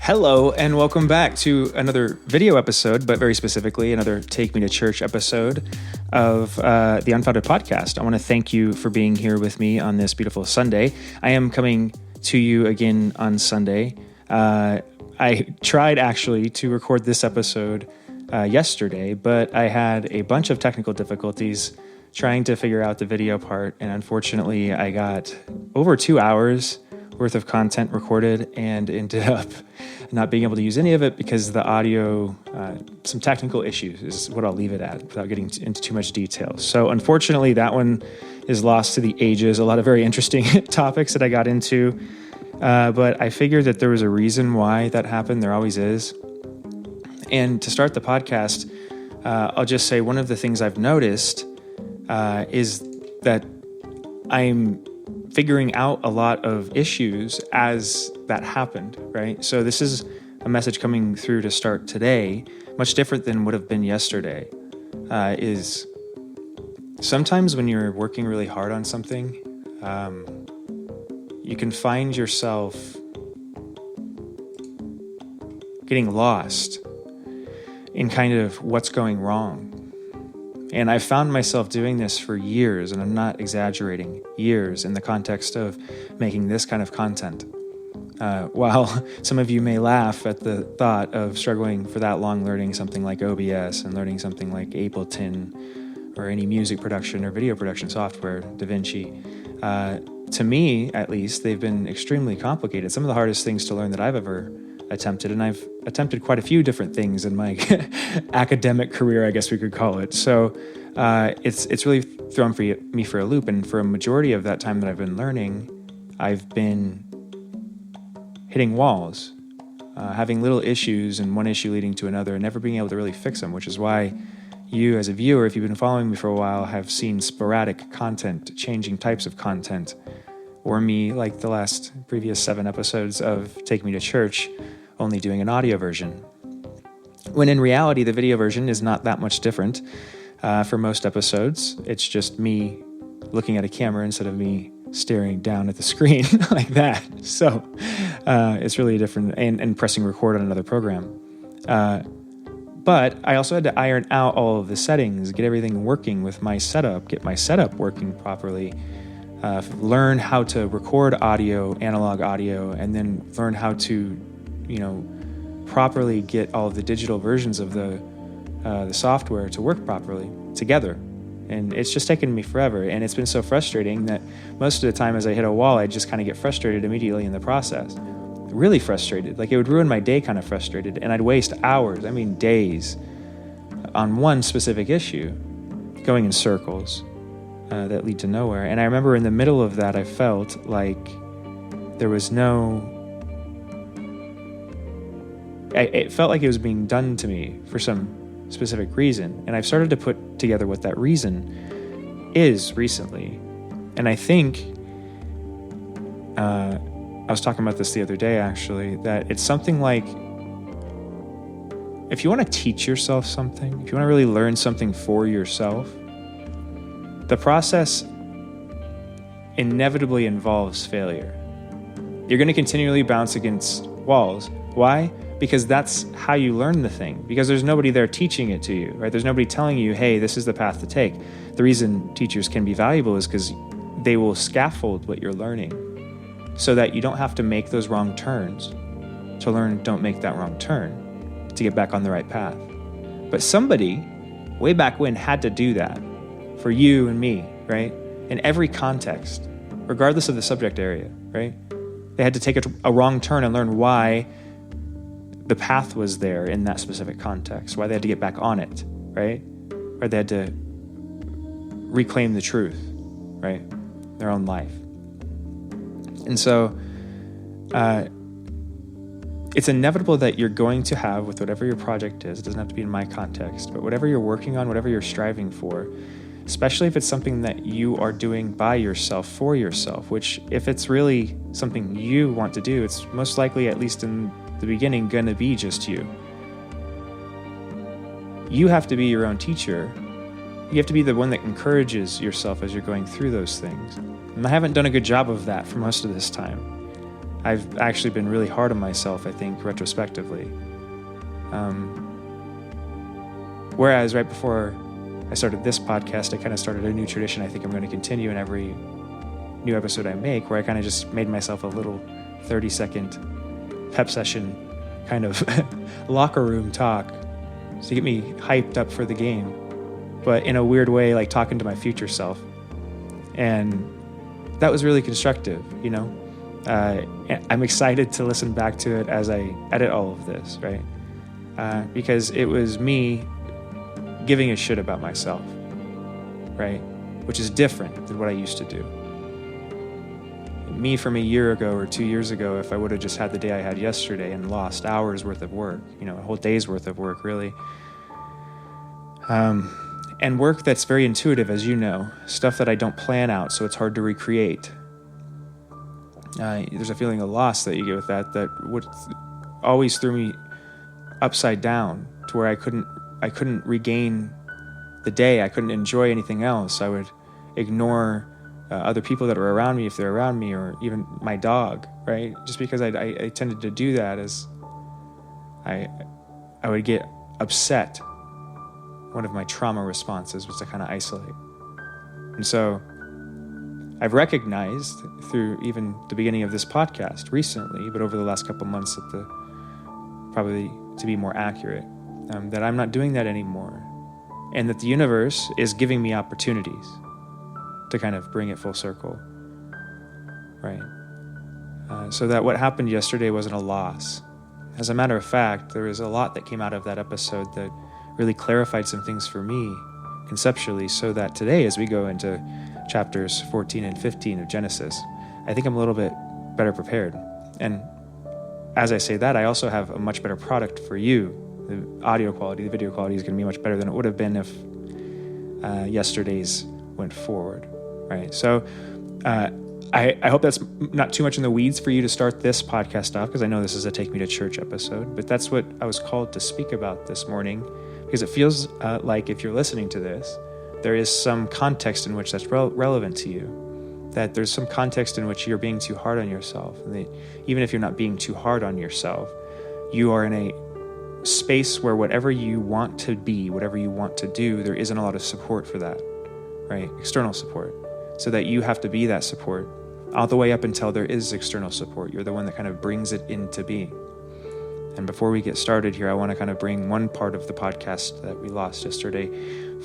Hello, and welcome back to another video episode, but very specifically, another Take Me to Church episode of the Unfounded podcast. I want to thank you for being here with me on this beautiful Sunday. I am coming to you again on Sunday. I tried actually to record this episode yesterday, but I had a bunch of technical difficulties trying to figure out the video part, and unfortunately, I got over 2 hours worth of content recorded and ended up not being able to use any of it because the audio, some technical issues is what I'll leave it at without getting into too much detail. So unfortunately, that one is lost to the ages. A lot of very interesting topics that I got into, but I figured that there was a reason why that happened. There always is. And to start the podcast, I'll just say one of the things I've noticed is that I'm figuring out a lot of issues as that happened, right? So this is a message coming through to start today, much different than would have been yesterday, is sometimes when you're working really hard on something, you can find yourself getting lost in kind of what's going wrong. And I've found myself doing this for years, and I'm not exaggerating, years in the context of making this kind of content. While some of you may laugh at the thought of struggling for that long learning something like OBS and learning something like Ableton or any music production or video production software, DaVinci, to me, at least, they've been extremely complicated. Some of the hardest things to learn that I've ever attempted, and I've attempted quite a few different things in my academic career, I guess we could call it. So it's really thrown me for a loop, and for a majority of that time that I've been learning, I've been hitting walls, having little issues, and one issue leading to another, and never being able to really fix them, which is why you, as a viewer, if you've been following me for a while, have seen sporadic content, changing types of content, or me, like the previous 7 episodes of Take Me to Church, only doing an audio version. When in reality, the video version is not that much different. For most episodes, it's just me looking at a camera instead of me staring down at the screen like that. So it's really different, and pressing record on another program. But I also had to iron out all of the settings, get everything working with my setup, get my setup working properly, learn how to record audio, analog audio, and then learn how to, properly get all of the digital versions of the software to work properly together. And it's just taken me forever. And it's been so frustrating that most of the time as I hit a wall, I just kind of get frustrated immediately in the process. Really frustrated. Like it would ruin my day, kind of frustrated. And I'd waste hours, days, on one specific issue, going in circles that lead to nowhere. And I remember in the middle of that, I felt like there was it felt like it was being done to me for some specific reason. And I've started to put together what that reason is recently. And I think, I was talking about this the other day, actually, that it's something like, if you want to teach yourself something, if you want to really learn something for yourself, the process inevitably involves failure. You're going to continually bounce against walls. Why? Because that's how you learn the thing. Because there's nobody there teaching it to you, right? There's nobody telling you, hey, this is the path to take. The reason teachers can be valuable is because they will scaffold what you're learning so that you don't have to make those wrong turns. To learn, don't make that wrong turn to get back on the right path. But somebody way back when had to do that for you and me, right? In every context, regardless of the subject area, right? They had to take a wrong turn and learn why the path was there in that specific context, why they had to get back on it, right? Or they had to reclaim the truth, right? Their own life. And so it's inevitable that you're going to have, with whatever your project is, it doesn't have to be in my context, but whatever you're working on, whatever you're striving for, especially if it's something that you are doing by yourself, for yourself, which if it's really something you want to do, it's most likely, at least in the beginning, going to be just you. You have to be your own teacher. You have to be the one that encourages yourself as you're going through those things. And I haven't done a good job of that for most of this time. I've actually been really hard on myself, I think, retrospectively. Whereas right before I started this podcast, I kind of started a new tradition I think I'm going to continue in every new episode I make, where I kind of just made myself a little 30-second pep session kind of locker room talk to get me hyped up for the game, but in a weird way, like talking to my future self. And that was really constructive, you know? I'm excited to listen back to it as I edit all of this, right? Because it was me giving a shit about myself, right? Which is different than what I used to do. Me from a year ago or 2 years ago, if I would have just had the day I had yesterday and lost hours worth of work, you know, a whole day's worth of work, really. And work that's very intuitive, as you know, stuff that I don't plan out, so it's hard to recreate. There's a feeling of loss that you get with that would always threw me upside down to where I couldn't regain the day. I couldn't enjoy anything else. I would ignore other people that are around me if they're around me, or even my dog, right? Just because I tended to do that, as I would get upset. One of my trauma responses was to kind of isolate. And so I've recognized through even the beginning of this podcast recently, but over the last couple months, probably to be more accurate, that I'm not doing that anymore. And that the universe is giving me opportunities to kind of bring it full circle, right? So that what happened yesterday wasn't a loss. As a matter of fact, there was a lot that came out of that episode that really clarified some things for me conceptually, so that today, as we go into chapters 14 and 15 of Genesis, I think I'm a little bit better prepared. And as I say that, I also have a much better product for you. The audio quality, the video quality is going to be much better than it would have been if yesterday's went forward, right? So I hope that's not too much in the weeds for you to start this podcast off, because I know this is a Take Me to Church episode, but that's what I was called to speak about this morning, because it feels like if you're listening to this, there is some context in which that's relevant to you, that there's some context in which you're being too hard on yourself. And even if you're not being too hard on yourself, you are in a space where whatever you want to be, whatever you want to do, there isn't a lot of support for that, right? External support. So that you have to be that support all the way up until there is external support. You're the one that kind of brings it into being. And before we get started here, I want to kind of bring one part of the podcast that we lost yesterday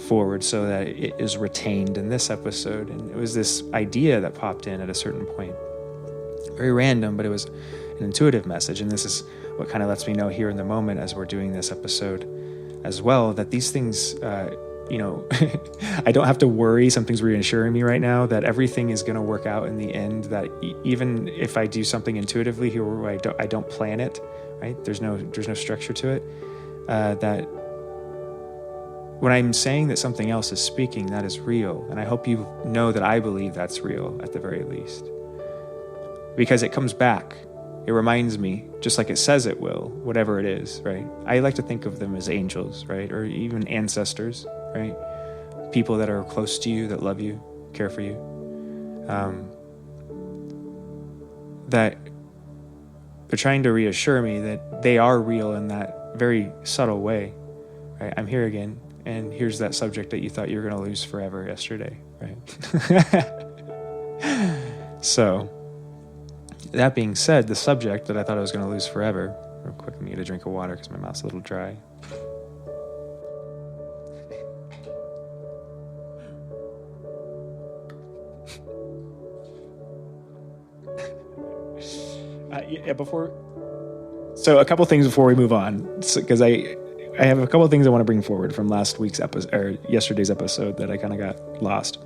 forward so that it is retained in this episode. And it was this idea that popped in at a certain point. Very random, but it was an intuitive message. And this is what kind of lets me know here in the moment as we're doing this episode as well, that these things, I don't have to worry. Something's reassuring me right now that everything is going to work out in the end, that even if I do something intuitively here where I don't plan it, right? There's no structure to it. That when I'm saying that something else is speaking, that is real. And I hope you know that I believe that's real at the very least. Because it comes back. It reminds me, just like it says it will, whatever it is, right? I like to think of them as angels, right? Or even ancestors, right? People that are close to you, that love you, care for you. That they're trying to reassure me that they are real in that very subtle way, right? I'm here again, and here's that subject that you thought you were going to lose forever yesterday, right? So, that being said, the subject that I thought I was going to lose forever, real quick, I need a drink of water because my mouth's a little dry. So a couple things before we move on, because I have a couple of things I want to bring forward from last week's episode, or yesterday's episode, that I kind of got lost.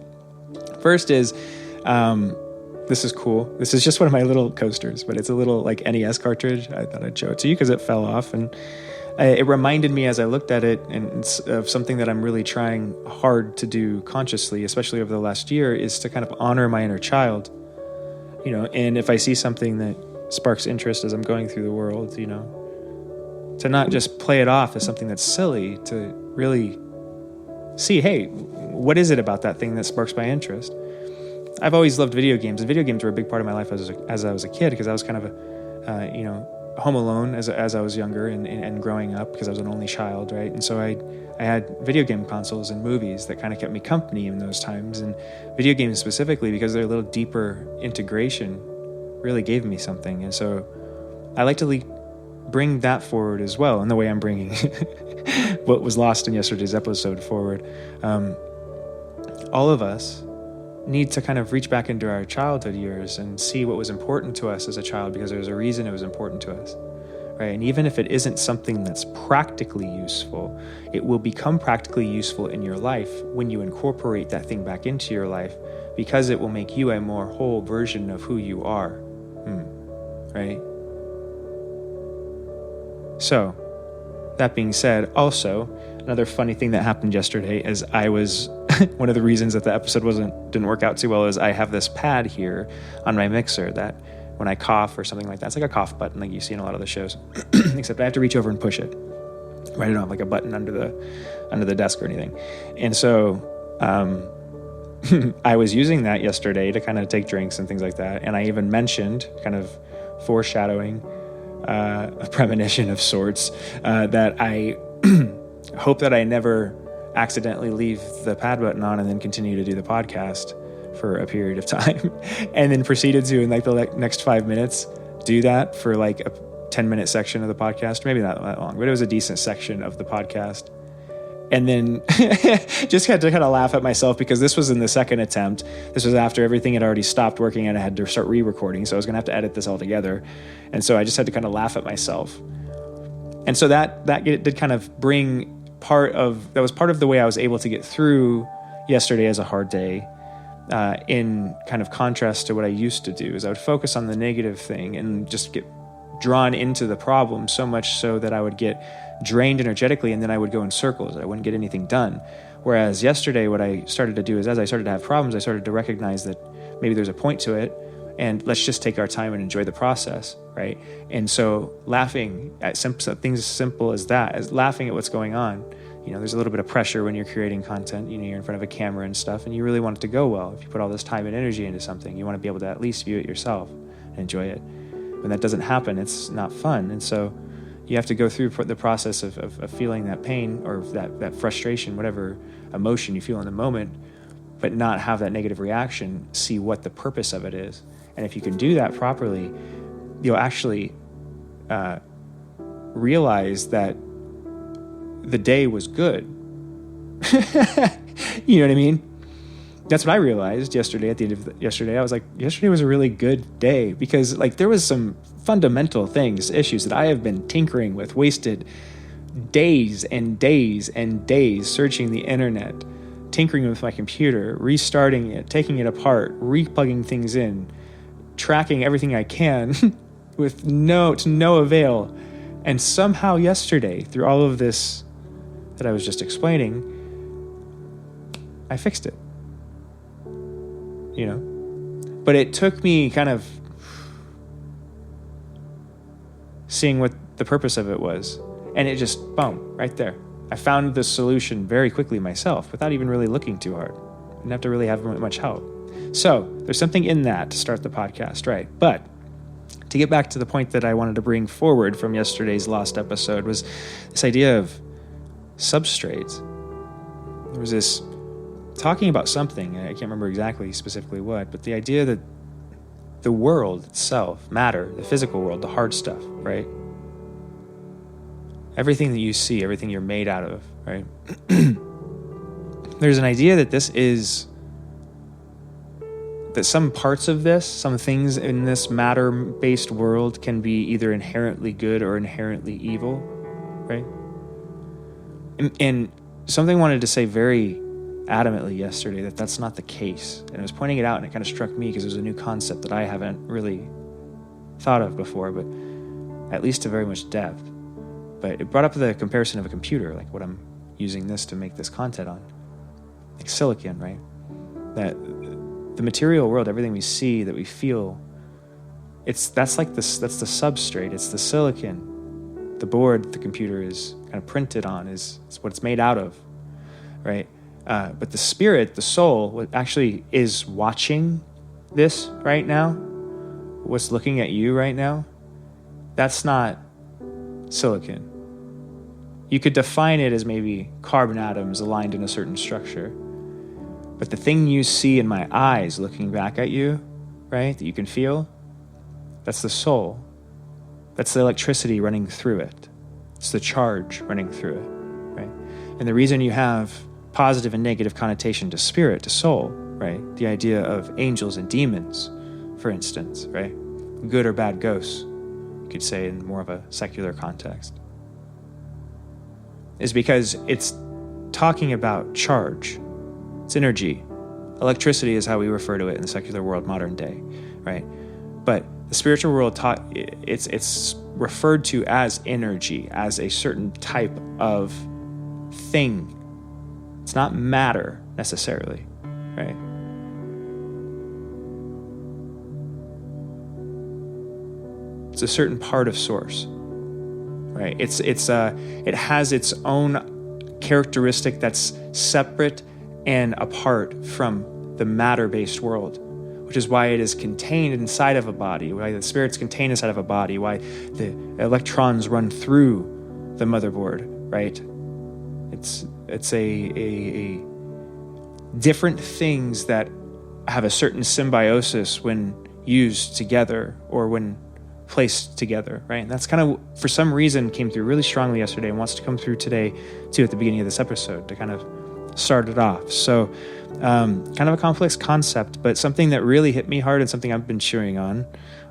First is, this is cool. This is just one of my little coasters, but it's a little like NES cartridge. I thought I'd show it to you because it fell off, and it reminded me as I looked at it of something that I'm really trying hard to do consciously, especially over the last year, is to kind of honor my inner child. And if I see something that sparks interest as I'm going through the world, to not just play it off as something that's silly, to really see, hey, what is it about that thing that sparks my interest? I've always loved video games, and video games were a big part of my life as I was a kid, because I was kind of home alone as I was younger and growing up, because I was an only child, right? And so I had video game consoles and movies that kind of kept me company in those times, and video games specifically, because their little deeper integration really gave me something. And so I like to bring that forward as well, in the way I'm bringing what was lost in yesterday's episode forward. All of us need to kind of reach back into our childhood years and see what was important to us as a child, because there's a reason it was important to us, right? And even if it isn't something that's practically useful, it will become practically useful in your life when you incorporate that thing back into your life, because it will make you a more whole version of who you are, right? So, that being said, also, another funny thing that happened yesterday is I was one of the reasons that the episode didn't work out too well is I have this pad here on my mixer that when I cough or something like that, it's like a cough button like you see in a lot of the shows, except I have to reach over and push it. Right? I don't have like a button under the desk or anything. And so I was using that yesterday to kind of take drinks and things like that. And I even mentioned, kind of foreshadowing, a premonition of sorts, that I hope that I never accidentally leave the pad button on and then continue to do the podcast for a period of time, and then proceeded to, in like the next 5 minutes, do that for like a 10-minute section of the podcast, maybe not that long, but it was a decent section of the podcast. And then just had to kind of laugh at myself, because this was in the second attempt. This was after everything had already stopped working and I had to start re-recording. So I was going to have to edit this all together. And so I just had to kind of laugh at myself. And so that did kind of bring that was part of the way I was able to get through yesterday as a hard day, in kind of contrast to what I used to do, is I would focus on the negative thing and just get drawn into the problem so much so that I would get drained energetically, and then I would go in circles. I wouldn't get anything done. Whereas yesterday, what I started to do is, as I started to have problems, I started to recognize that maybe there's a point to it, and let's just take our time and enjoy the process, right? And so laughing at things as simple as that, as laughing at what's going on. There's a little bit of pressure when you're creating content. You're in front of a camera and stuff, and you really want it to go well. If you put all this time and energy into something, you want to be able to at least view it yourself and enjoy it. When that doesn't happen, it's not fun. And so you have to go through the process of feeling that pain or that frustration, whatever emotion you feel in the moment, but not have that negative reaction, see what the purpose of it is. And if you can do that properly, you'll actually realize that the day was good. You know what I mean? That's what I realized yesterday. At the end of yesterday, I was like, yesterday was a really good day, because like there was some fundamental issues that I have been tinkering with, wasted days and days and days searching the internet, tinkering with my computer, restarting it, taking it apart, replugging things in, tracking everything I can with to no avail. And somehow yesterday, through all of this that I was just explaining, I fixed it. But it took me kind of seeing what the purpose of it was. And it just, boom, right there. I found the solution very quickly myself without even really looking too hard. Didn't have to really have much help. So there's something in that to start the podcast, right? But to get back to the point that I wanted to bring forward from yesterday's lost episode was this idea of substrates. There was this talking about something, I can't remember exactly specifically what, but the idea that the world itself, matter, the physical world, the hard stuff, right? Everything that you see, everything you're made out of, right? There's an idea that that some parts of this, some things in this matter-based world can be either inherently good or inherently evil, right? And something I wanted to say very adamantly yesterday that that's not the case. And I was pointing it out, and it kind of struck me because it was a new concept that I haven't really thought of before, but at least to very much depth. But it brought up the comparison of a computer, like what I'm using this to make this content on. Like silicon, right? That the material world, everything we see, that we feel, that's the substrate, it's the silicon. The board the computer is kind of printed on is what it's made out of, right? But the spirit, the soul, what actually is watching this right now, what's looking at you right now, that's not silicon. You could define it as maybe carbon atoms aligned in a certain structure. But the thing you see in my eyes looking back at you, right, that you can feel, that's the soul. That's the electricity running through it. It's the charge running through it, right? And the reason you have positive and negative connotation to spirit, to soul, right? The idea of angels and demons, for instance, right? Good or bad ghosts, you could say in more of a secular context, is because it's talking about charge. It's energy. Electricity is how we refer to it in the secular world, modern day, right? But the spiritual world it's referred to as energy, as a certain type of thing. It's not matter necessarily, right? It's a certain part of source, right? It has its own characteristic that's separate and apart from the matter-based world, which is why it is contained inside of a body, why the spirit's contained inside of a body, why the electrons run through the motherboard, right? It's a different things that have a certain symbiosis when used together or when placed together, right? And that's kind of, for some reason, came through really strongly yesterday and wants to come through today, too, at the beginning of this episode to kind of start it off. So kind of a complex concept, but something that really hit me hard and something I've been chewing on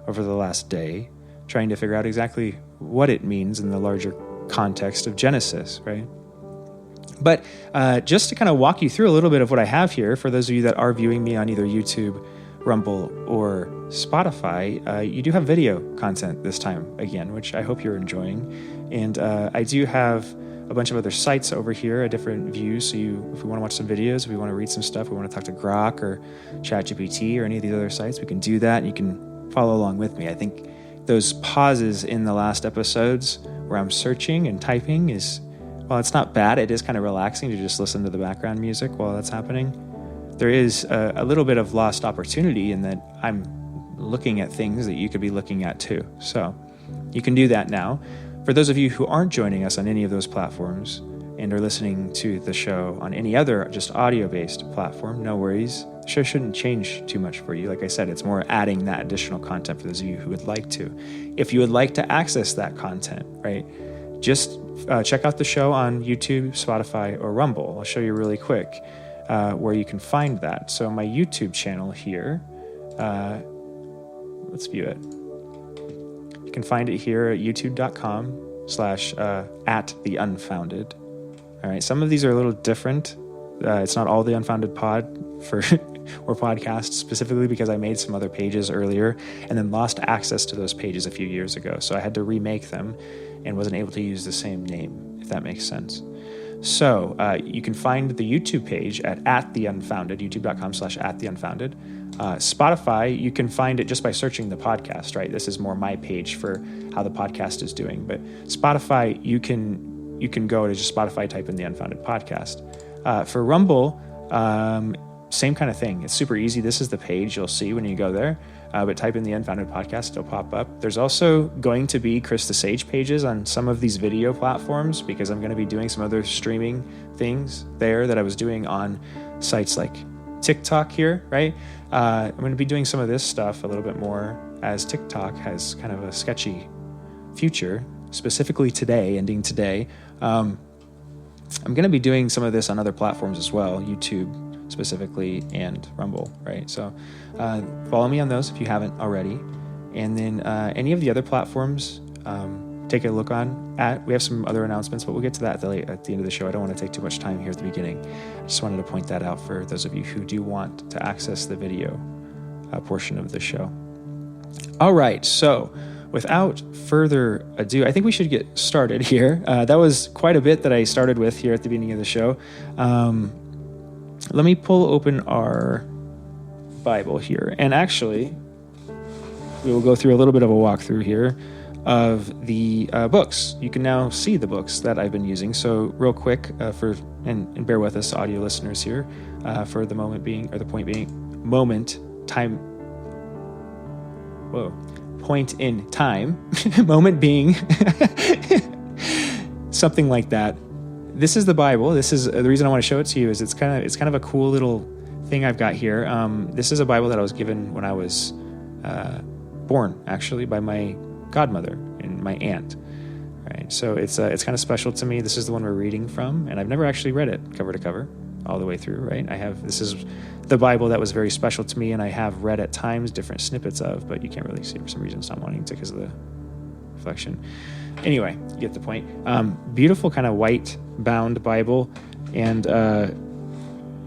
over the last day, trying to figure out exactly what it means in the larger context of Genesis, right? But just to kind of walk you through a little bit of what I have here, for those of you that are viewing me on either YouTube, Rumble, or Spotify, you do have video content this time again, which I hope you're enjoying. And I do have a bunch of other sites over here, a different view. So if we want to watch some videos, if we want to read some stuff, we want to talk to Grok or ChatGPT or any of these other sites, we can do that. And you can follow along with me. I think those pauses in the last episodes where I'm searching and typing is, while it's not bad, it is kind of relaxing to just listen to the background music while that's happening. There is a little bit of lost opportunity in that I'm looking at things that you could be looking at too. So you can do that now. For those of you who aren't joining us on any of those platforms and are listening to the show on any other just audio-based platform, no worries. The show shouldn't change too much for you. Like I said, it's more adding that additional content for those of you who would like to. If you would like to access that content, right, just check out the show on YouTube, Spotify, or Rumble. I'll show you really quick where you can find that. So my YouTube channel here, let's view it. You can find it here at youtube.com/@theunfounded. All right, some of these are a little different. It's not all the Unfounded pod or podcast specifically because I made some other pages earlier and then lost access to those pages a few years ago. So I had to remake them and wasn't able to use the same name, if that makes sense. So you can find the YouTube page at @theunfounded, youtube.com/@theunfounded. Spotify, you can find it just by searching the podcast, right? This is more my page for how the podcast is doing. But Spotify, you can go to just Spotify, type in the Unfounded podcast. For Rumble, same kind of thing. It's super easy. This is the page you'll see when you go there. But type in the Unfounded podcast, it'll pop up. There's also going to be Chris the Sage pages on some of these video platforms because I'm going to be doing some other streaming things there that I was doing on sites like TikTok here, right? I'm going to be doing some of this stuff a little bit more as TikTok has kind of a sketchy future, specifically today, ending today. I'm going to be doing some of this on other platforms as well, YouTube specifically and Rumble, right? So follow me on those if you haven't already. And then any of the other platforms, take a look we have some other announcements, but we'll get to that at the end of the show. I don't want to take too much time here at the beginning. I just wanted to point that out for those of you who do want to access the video portion of the show. All right, so without further ado, I think we should get started here. That was quite a bit that I started with here at the beginning of the show. Let me pull open our Bible here. And actually, we will go through a little bit of a walkthrough here of the books. You can now see the books that I've been using. So real quick, and bear with us, audio listeners here, for the moment being, or the point being, point in time, moment being, something like that. This is the Bible. This is the reason I want to show it to you. Is it's kind of a cool little thing I've got here. This is a Bible that I was given when I was born, actually, by my godmother and my aunt. Right. So it's kind of special to me. This is the one we're reading from, and I've never actually read it cover to cover all the way through. Right. This is the Bible that was very special to me, and I have read at times different snippets of, but you can't really see for some reason. It's not wanting to because of the reflection. Anyway, you get the point. Beautiful kind of white bound Bible, and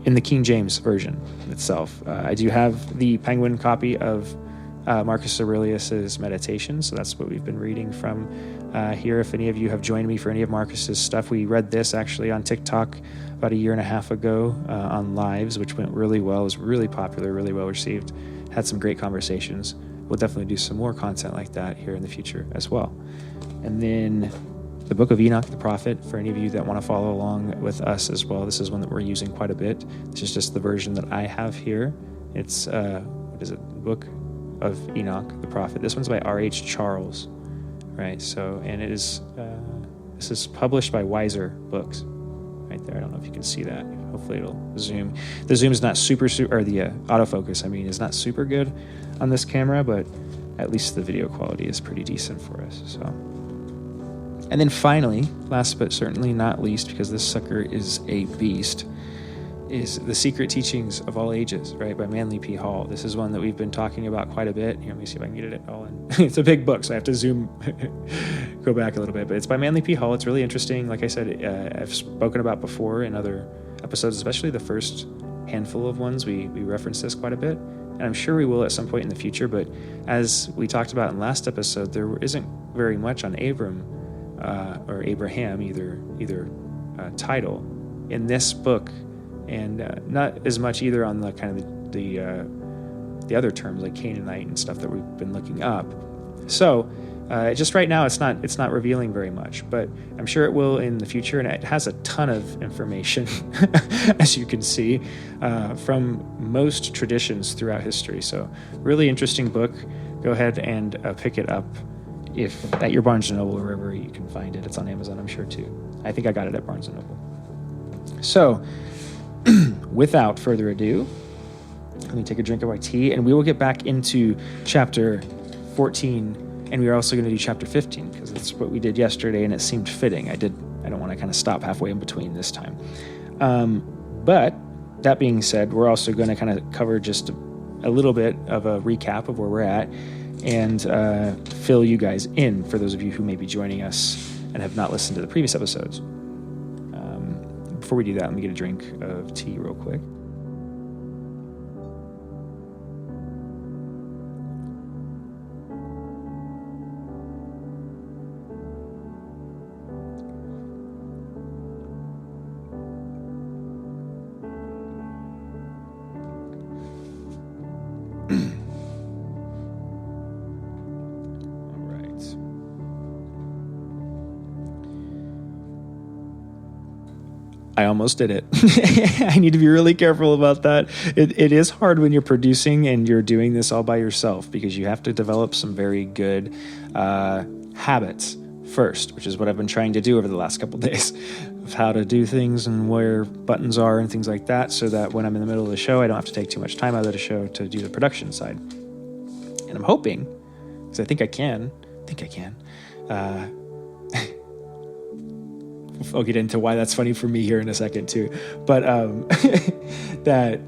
in the King James version itself. I do have the Penguin copy of Marcus Aurelius's Meditations, so that's what we've been reading from here. If any of you have joined me for any of Marcus's stuff, we read this actually on TikTok about 1.5 years ago on Lives, which went really well. It was really popular, really well received. Had some great conversations. We'll definitely do some more content like that here in the future as well. And then the Book of Enoch, the Prophet, for any of you that want to follow along with us as well. This is one that we're using quite a bit. This is just the version that I have here. It's, what is it? The Book of Enoch, the Prophet. This one's by R.H. Charles, right? So, and it is, this is published by Wiser Books, right there. I don't know if you can see that. Hopefully it'll zoom. The zoom is not super, or the autofocus, is not super good on this camera, but at least the video quality is pretty decent for us, so. And then finally, last but certainly not least, because this sucker is a beast, is The Secret Teachings of All Ages, right, by Manly P. Hall. This is one that we've been talking about quite a bit. Here, let me see if I can get it all in. It's a big book, so I have to zoom, go back a little bit. But it's by Manly P. Hall. It's really interesting. Like I said, I've spoken about before in other episodes, especially the first handful of ones. We reference this quite a bit, and I'm sure we will at some point in the future. But as we talked about in last episode, there isn't very much on Abram or Abraham, either title in this book, and not as much either on the kind of the other terms like Canaanite and stuff that we've been looking up. So just right now, it's not revealing very much, but I'm sure it will in the future, and it has a ton of information, as you can see, from most traditions throughout history. So really interesting book. Go ahead and pick it up. If at your Barnes & Noble or wherever you can find it. It's on Amazon, I'm sure, too. I think I got it at Barnes & Noble. So, without further ado, let me take a drink of my tea, and we will get back into chapter 14, and we are also going to do chapter 15, because that's what we did yesterday, and it seemed fitting. I don't want to kind of stop halfway in between this time. But, that being said, we're also going to kind of cover just a little bit of a recap of where we're at, and fill you guys in for those of you who may be joining us and have not listened to the previous episodes. Before we do that, let me get a drink of tea real quick. I almost did it. I need to be really careful about that. It is hard when you're producing and you're doing this all by yourself, because you have to develop some very good habits first, which is what I've been trying to do over the last couple of days, of how to do things and where buttons are and things like that, so that when I'm in the middle of the show, I don't have to take too much time out of the show to do the production side. And I'm hoping, because I think I can, I'll get into why that's funny for me here in a second too. But that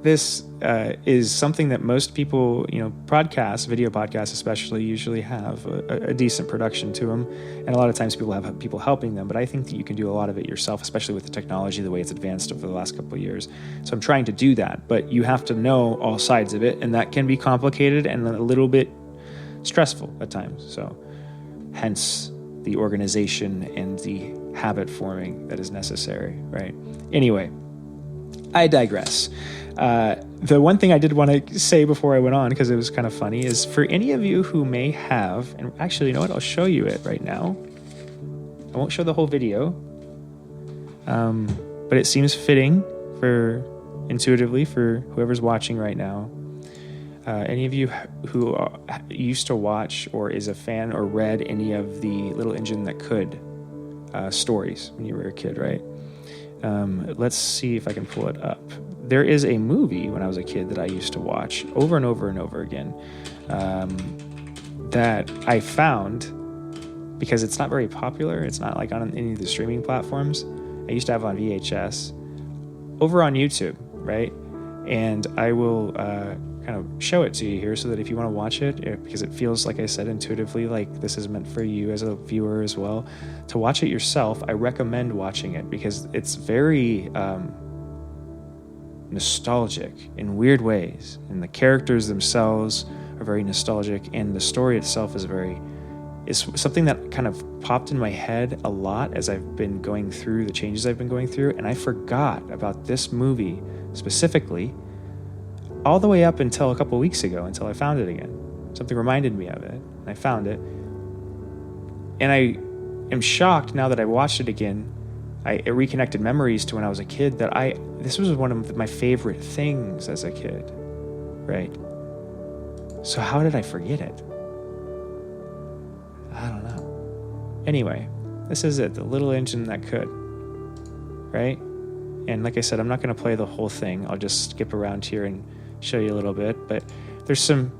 this is something that most people, podcasts, video podcasts especially, usually have a decent production to them. And a lot of times people have people helping them. But I think that you can do a lot of it yourself, especially with the technology, the way it's advanced over the last couple of years. So I'm trying to do that. But you have to know all sides of it. And that can be complicated and a little bit stressful at times. So hence the organization and the habit forming that is necessary, right? Anyway, I digress. The one thing I did want to say before I went on, because it was kind of funny, is for any of you who may have, and actually, you know what? I'll show you it right now. I won't show the whole video, but it seems fitting intuitively for whoever's watching right now. Any of you who used to watch or is a fan or read any of the Little Engine That Could stories when you were a kid, right? Let's see if I can pull it up. There is a movie when I was a kid that I used to watch over and over and over again that I found, because it's not very popular. It's not like on any of the streaming platforms. I used to have on VHS over on YouTube, right? And I will kind of show it to you here so that if you want to watch it, because it feels, like I said, intuitively like this is meant for you as a viewer as well, to watch it yourself. I recommend watching it because it's very nostalgic in weird ways, and the characters themselves are very nostalgic, and the story itself is something that kind of popped in my head a lot as I've been going through the changes I've been going through, and I forgot about this movie specifically all the way up until a couple of weeks ago, until I found it again. Something reminded me of it, and I found it. And I am shocked now that I watched it again. It reconnected memories to when I was a kid, that this was one of my favorite things as a kid, right? So how did I forget it? I don't know. Anyway, this is it, The Little Engine That Could, right? And like I said, I'm not going to play the whole thing. I'll just skip around here and show you a little bit. But there's some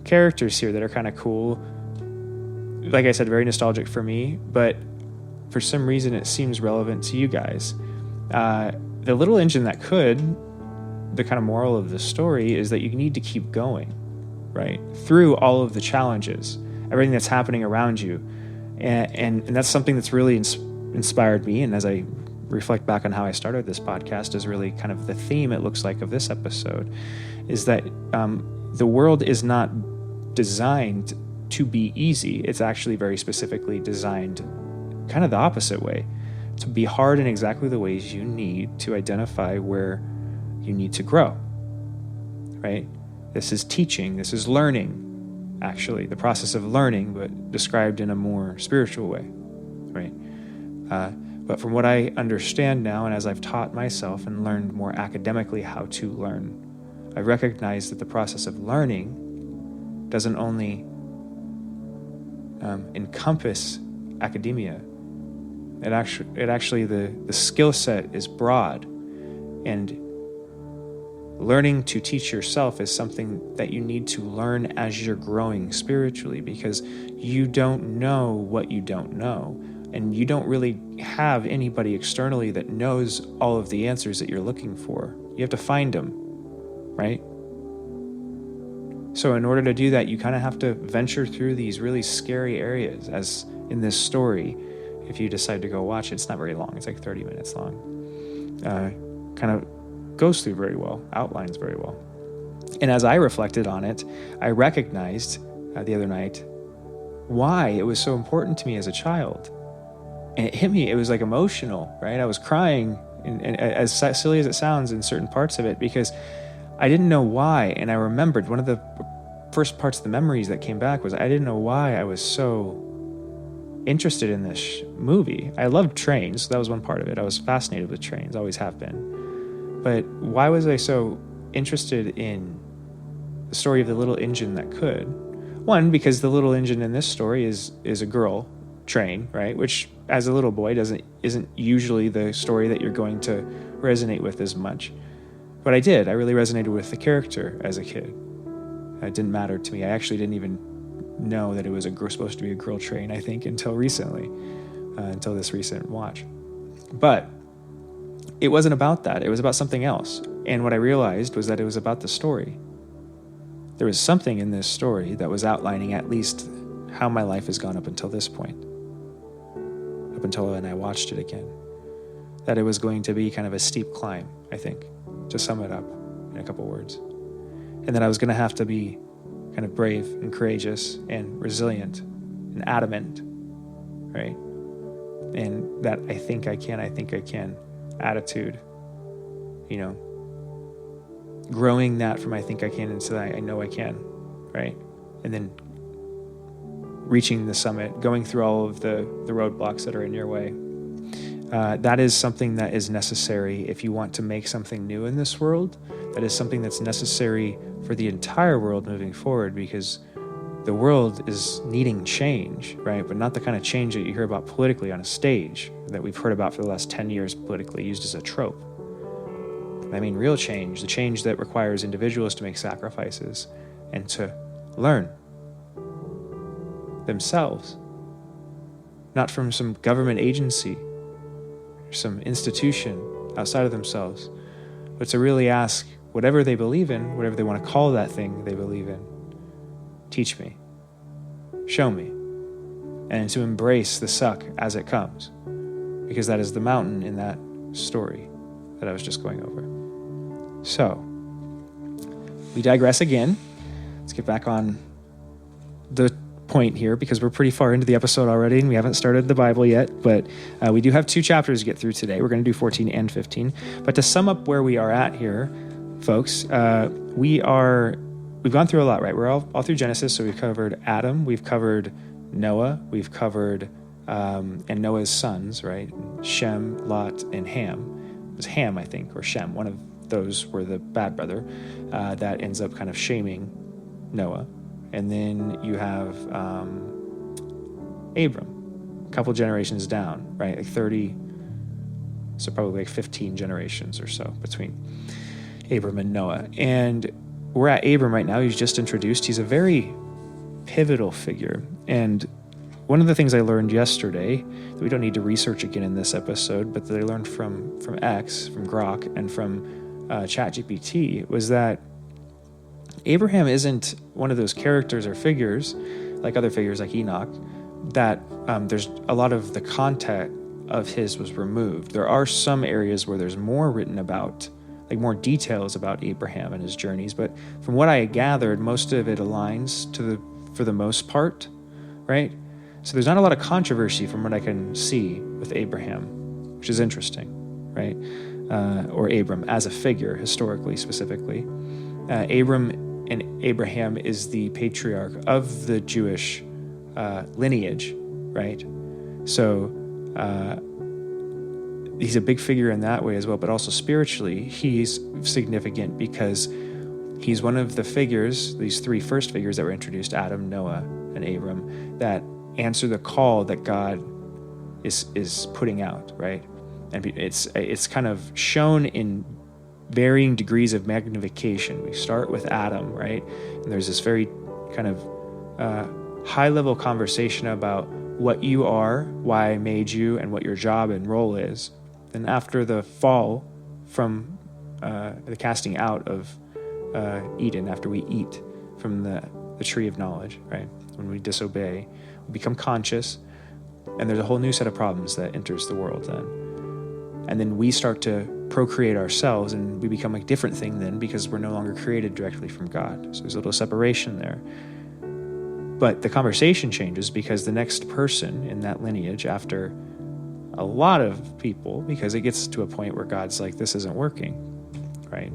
characters here that are kind of cool. Like I said, very nostalgic for me, but for some reason it seems relevant to you guys. The Little Engine That Could, the kind of moral of the story is that you need to keep going, right? Through all of the challenges, everything that's happening around you. And that's something that's really inspired me. And as I reflect back on how I started this podcast, is really kind of the theme, it looks like, of this episode, is that the world is not designed to be easy. It's actually very specifically designed kind of the opposite way, to be hard in exactly the ways you need to identify where you need to grow, right? This is teaching, this is learning, actually, the process of learning, but described in a more spiritual way, right? But from what I understand now, and as I've taught myself and learned more academically how to learn, I recognize that the process of learning doesn't only encompass academia. It actually the skill set is broad, and learning to teach yourself is something that you need to learn as you're growing spiritually, because you don't know what you don't know, and you don't really have anybody externally that knows all of the answers that you're looking for. You have to find them, right? So in order to do that, you kind of have to venture through these really scary areas, as in this story. If you decide to go watch it, it's not very long. It's like 30 minutes long. Kind of goes through very well, outlines very well. And as I reflected on it, I recognized the other night why it was so important to me as a child. And it hit me. It was like emotional, right? I was crying, and as silly as it sounds in certain parts of it, because I didn't know why. And I remembered one of the first parts of the memories that came back was I didn't know why I was so interested in this movie. I loved trains. So that was one part of it. I was fascinated with trains, always have been. But why was I so interested in the story of the little engine that could? One, because the little engine in this story is a girl train, right? Which, as a little boy, isn't usually the story that you're going to resonate with as much. But I did. I really resonated with the character as a kid. It didn't matter to me. I actually didn't even know that it was supposed to be a girl train, I think, until recently, until this recent watch. But it wasn't about that. It was about something else. And what I realized was that it was about the story. There was something in this story that was outlining at least how my life has gone up until this point, up until when I watched it again. That it was going to be kind of a steep climb, I think, to sum it up in a couple words. And that I was going to have to be kind of brave and courageous and resilient and adamant, right? And that I think I can attitude, growing that from I think I can into I know I can, right? And then reaching the summit, going through all of the roadblocks that are in your way. That is something that is necessary if you want to make something new in this world. That is something that's necessary for the entire world moving forward, because the world is needing change, right? But not the kind of change that you hear about politically on a stage, that we've heard about for the last 10 years politically, used as a trope. I mean real change, the change that requires individuals to make sacrifices and to learn themselves, not from some government agency, some institution outside of themselves, but to really ask whatever they believe in, whatever they want to call that thing they believe in, teach me, show me, and to embrace the suck as it comes, because that is the mountain in that story that I was just going over. So, we digress again. Let's get back on the point here, because we're pretty far into the episode already and we haven't started the Bible yet, but we do have 2 chapters to get through today. We're going to do 14 and 15. But to sum up where we are at here, folks, we've gone through a lot, right? We're all through Genesis, so we've covered Adam, we've covered Noah, we've covered and Noah's sons, right? Shem, Lot, and Ham. It was Ham, I think, or Shem. One of those were the bad brother that ends up kind of shaming Noah. And then you have Abram, a couple generations down, right? Like 30, so probably like 15 generations or so between Abram and Noah. And we're at Abram right now. He's just introduced. He's a very pivotal figure. And one of the things I learned yesterday, that we don't need to research again in this episode, but that I learned from X, from Grok, and from ChatGPT, was that Abraham isn't one of those characters or figures, like other figures like Enoch, that there's a lot of the content of his was removed. There are some areas where there's more written about, like more details about Abraham and his journeys, but from what I gathered, most of it aligns for the most part, right? So there's not a lot of controversy from what I can see with Abraham, which is interesting, right? Or Abram as a figure, historically, specifically. Abram and Abraham is the patriarch of the Jewish lineage, right? So he's a big figure in that way as well, but also spiritually, he's significant because he's one of the figures, these 3 first figures that were introduced, Adam, Noah, and Abram, that answer the call that God is putting out, right? And it's kind of shown in varying degrees of magnification. We start with Adam, right? And there's this very kind of high-level conversation about what you are, why I made you, and what your job and role is. And after the fall from the casting out of Eden, after we eat from the tree of knowledge, right? When we disobey, we become conscious, and there's a whole new set of problems that enters the world then. And then we start to procreate ourselves, and we become a different thing then, because we're no longer created directly from God. So there's a little separation there. But the conversation changes because the next person in that lineage, after a lot of people, because it gets to a point where God's like, this isn't working, right?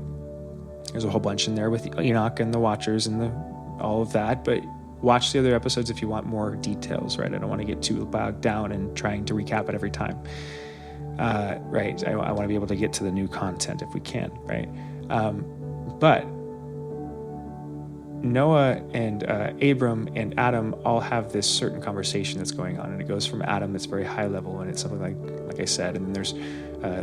There's a whole bunch in there with Enoch and the Watchers and all of that, but watch the other episodes if you want more details, right? I don't want to get too bogged down in trying to recap it every time. Right. I want to be able to get to the new content if we can, right? But Noah and Abram and Adam all have this certain conversation that's going on, and it goes from Adam that's very high level, and it's something like I said, and then there's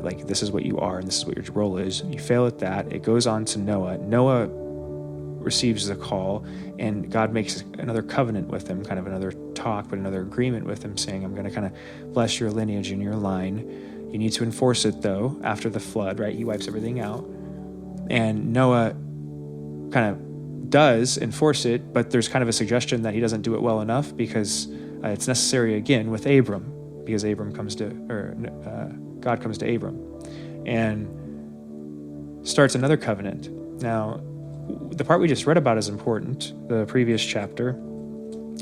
like, this is what you are and this is what your role is. You fail at that. It goes on to Noah. Noah receives the call, and God makes another covenant with him, kind of another talk, but another agreement with him, saying, I'm going to kind of bless your lineage and your line. You need to enforce it, though, after the flood, right? He wipes everything out. And Noah kind of does enforce it, but there's kind of a suggestion that he doesn't do it well enough, because it's necessary again with Abram, because God comes to Abram and starts another covenant. Now, the part we just read about is important, the previous chapter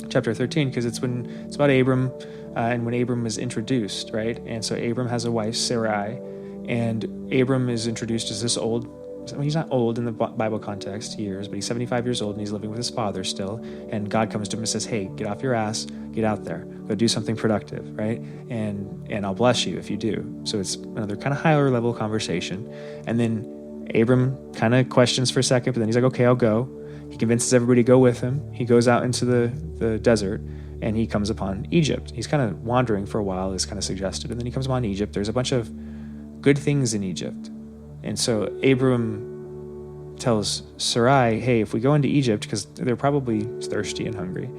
13, because it's about Abram, and when Abram is introduced, right? And so Abram has a wife, Sarai, and Abram is introduced as this old he's not old in the Bible context, years, but he's 75 years old and he's living with his father still. And God comes to him and says, hey, get off your ass, get out there, go do something productive, right? And I'll bless you if you do. So it's another kind of higher level conversation. And then Abram kind of questions for a second, but then he's like, okay, I'll go. He convinces everybody to go with him. He goes out into the desert and he comes upon Egypt. He's kind of wandering for a while, as kind of suggested. And then he comes upon Egypt. There's a bunch of good things in Egypt. And so Abram tells Sarai, hey, if we go into Egypt, because they're probably thirsty and hungry,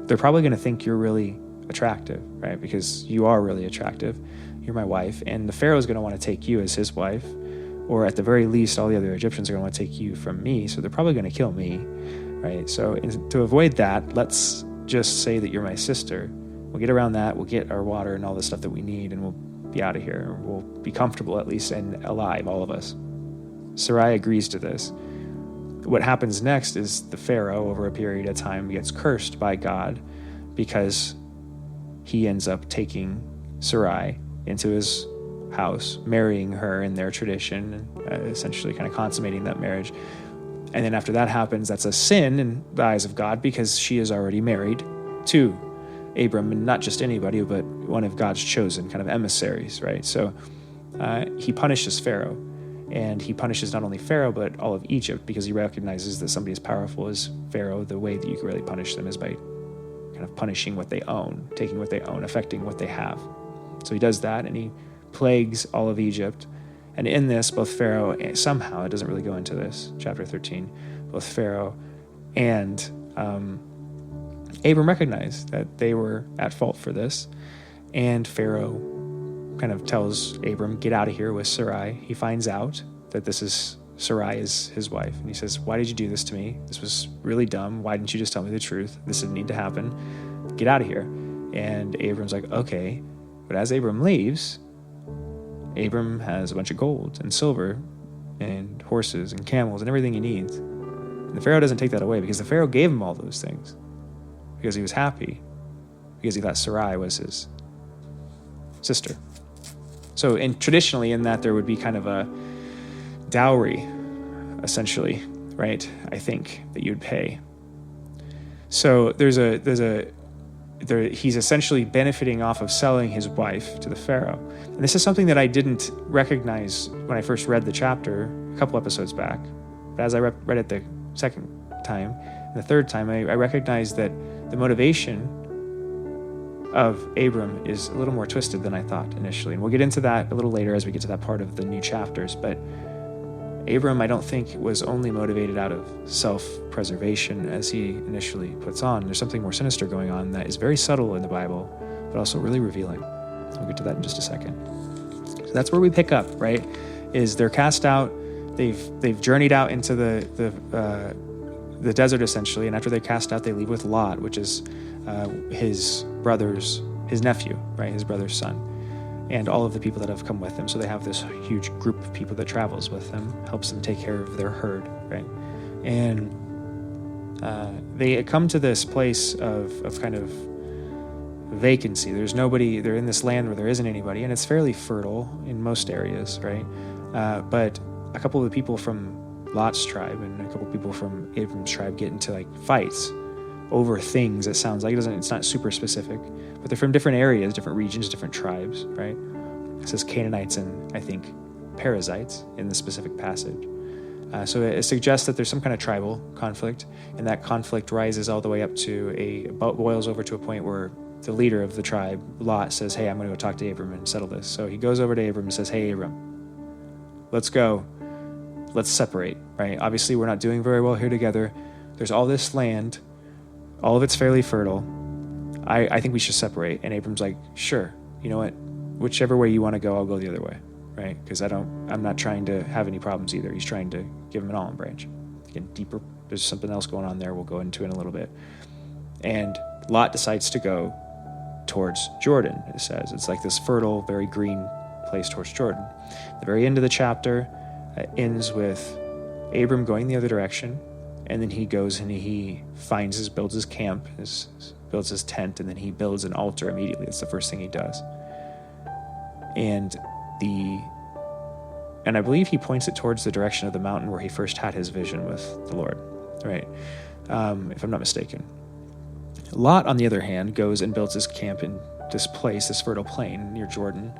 they're probably going to think you're really attractive, right? Because you are really attractive. You're my wife. And the Pharaoh's going to want to take you as his wife. Or at the very least, all the other Egyptians are going to want to take you from me. So they're probably going to kill me, right? So to avoid that, let's just say that you're my sister. We'll get around that. We'll get our water and all the stuff that we need, and we'll be out of here. We'll be comfortable at least and alive, all of us. Sarai agrees to this. What happens next is the Pharaoh, over a period of time, gets cursed by God because he ends up taking Sarai into his house, marrying her in their tradition, essentially kind of consummating that marriage. And then after that happens, that's a sin in the eyes of God because she is already married to Abram, and not just anybody, but one of God's chosen kind of emissaries, right? So he punishes Pharaoh, and he punishes not only Pharaoh, but all of Egypt, because he recognizes that somebody as powerful as Pharaoh, the way that you can really punish them is by kind of punishing what they own, taking what they own, affecting what they have. So he does that, and he plagues all of Egypt. And in this, both Pharaoh, somehow, it doesn't really go into this, chapter 13, both Pharaoh and Abram recognized that they were at fault for this. And Pharaoh kind of tells Abram, get out of here with Sarai. He finds out that Sarai is his wife. And he says, why did you do this to me? This was really dumb. Why didn't you just tell me the truth? This didn't need to happen. Get out of here. And Abram's like, okay. But as Abram leaves, Abram has a bunch of gold and silver and horses and camels and everything he needs. And the Pharaoh doesn't take that away, because the Pharaoh gave him all those things because he was happy, because he thought Sarai was his sister. So traditionally in that there would be kind of a dowry, essentially, right? I think that you'd pay. So he's essentially benefiting off of selling his wife to the Pharaoh. And this is something that I didn't recognize when I first read the chapter a couple episodes back. But as I read it the second time and the third time, I recognized that the motivation of Abram is a little more twisted than I thought initially. And we'll get into that a little later as we get to that part of the new chapters. But Abram, I don't think, was only motivated out of self-preservation as he initially puts on. There's something more sinister going on that is very subtle in the Bible, but also really revealing. We'll get to that in just a second. So that's where we pick up, right? Is they're cast out. They've journeyed out into the desert, essentially, and after they're cast out, they leave with Lot, which is his nephew, right? His brother's son, and all of the people that have come with him. So they have this huge group of people that travels with them, helps them take care of their herd, right? And they come to this place of kind of vacancy. There's nobody. They're in this land where there isn't anybody, and it's fairly fertile in most areas, right? But a couple of the people from Lot's tribe and a couple of people from Abram's tribe get into like fights over things. It sounds like it's not super specific, but they're from different areas, different regions, different tribes, right? It says Canaanites and I think Perizzites in the specific passage. So it suggests that there's some kind of tribal conflict, and that conflict rises all the way up to boils over to a point where the leader of the tribe, Lot, says, hey, I'm going to go talk to Abram and settle this. So he goes over to Abram and says, hey, Abram, let's go. Let's separate, right? Obviously, we're not doing very well here together. There's all this land. All of it's fairly fertile. I think we should separate. And Abram's like, sure. You know what? Whichever way you want to go, I'll go the other way, right? Because I'm not trying to have any problems either. He's trying to give him an olive branch. Again, deeper, there's something else going on there we'll go into in a little bit. And Lot decides to go towards Jordan, it says. It's like this fertile, very green place towards Jordan. The very end of the chapter ends with Abram going the other direction, and then he goes and he builds his camp, builds his tent, and then he builds an altar immediately. That's the first thing he does. And the And I believe he points it towards the direction of the mountain where he first had his vision with the Lord, right? If I'm not mistaken. Lot, on the other hand, goes and builds his camp in this place, this fertile plain near Jordan.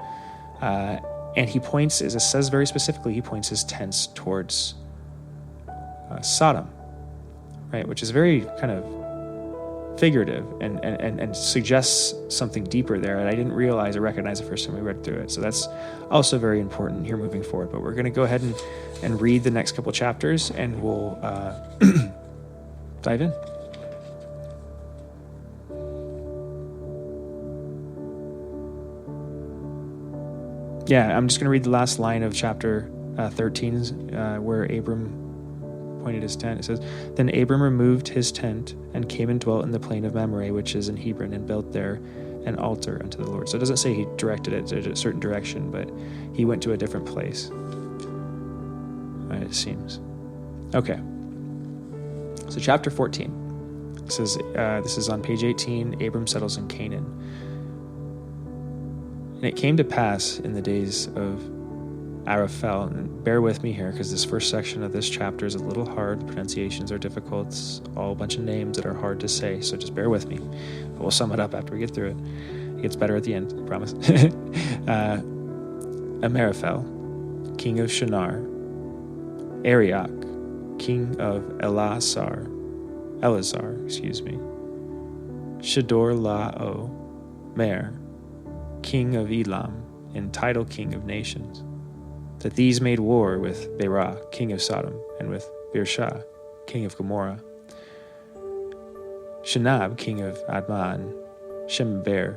And he points, as it says very specifically, he points his tents towards Sodom, right? Which is very kind of figurative and suggests something deeper there. And I didn't realize or recognize the first time we read through it. So that's also very important here moving forward. But we're going to go ahead and read the next couple chapters, and we'll dive in. Yeah, I'm just going to read the last line of chapter 13, where Abram pointed his tent. It says, "Then Abram removed his tent and came and dwelt in the plain of Mamre, which is in Hebron, and built there an altar unto the Lord." So it doesn't say he directed it to a certain direction, but he went to a different place, it seems. Okay. So chapter 14. It says, this is on page 18, Abram settles in Canaan. "And it came to pass in the days of Araphel," and bear with me here because this first section of this chapter is a little hard. The pronunciations are difficult. It's all a bunch of names that are hard to say, so just bear with me. But we'll sum it up after we get through it. It gets better at the end, I promise. Amaraphel, king of Shinar; Arioch, king of Elazar, Shedor Lao Mer, king of Elam, and title king of nations. That these made war with Berah, king of Sodom, and with Birsha, king of Gomorrah. Shinab, king of Admah, and Shember,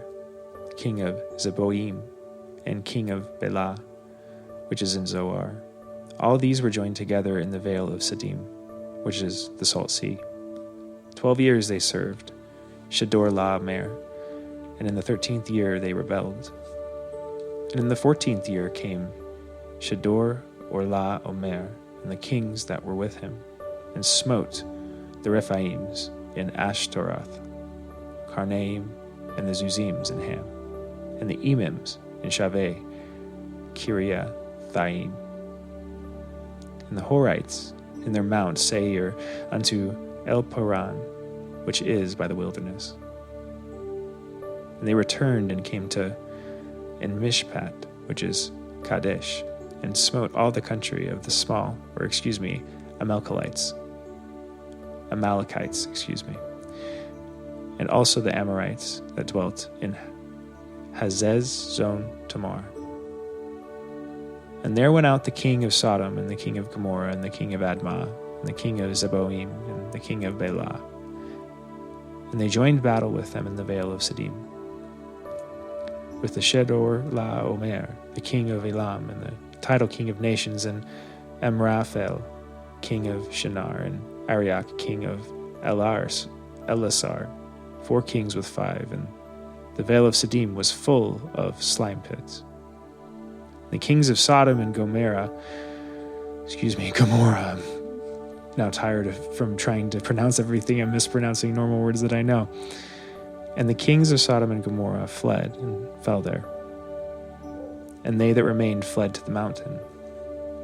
king of Zeboim, and king of Bela, which is in Zoar. All these were joined together in the vale of Siddim, which is the Salt Sea. 12 years they served Shedor La Mer, and in the 13th year they rebelled. And in the 14th year came Shedor or La Omer, and the kings that were with him, and smote the Rephaims in Ashtaroth, Karnaim, and the Zuzims in Ham, and the Emims in Shaveh, Kiriathaim, and the Horites in their mount Seir unto El-Paran, which is by the wilderness. And they returned and came to En Mishpat, which is Kadesh, and smote all the country of the Amalekites, and also the Amorites that dwelt in Hazez Zon Tamar. And there went out the king of Sodom, and the king of Gomorrah, and the king of Admah, and the king of Zeboim, and the king of Bela. And they joined battle with them in the vale of Siddim, with the Shedor La Omer, the king of Elam, and the title king of nations, and Amraphel, king of Shinar, and Arioch, king of Elasar, 4 kings with 5, and the vale of Siddim was full of slime pits. The kings of Sodom and Gomorrah, I'm now tired from trying to pronounce everything. I'm mispronouncing normal words that I know. And the kings of Sodom and Gomorrah fled and fell there. And they that remained fled to the mountain.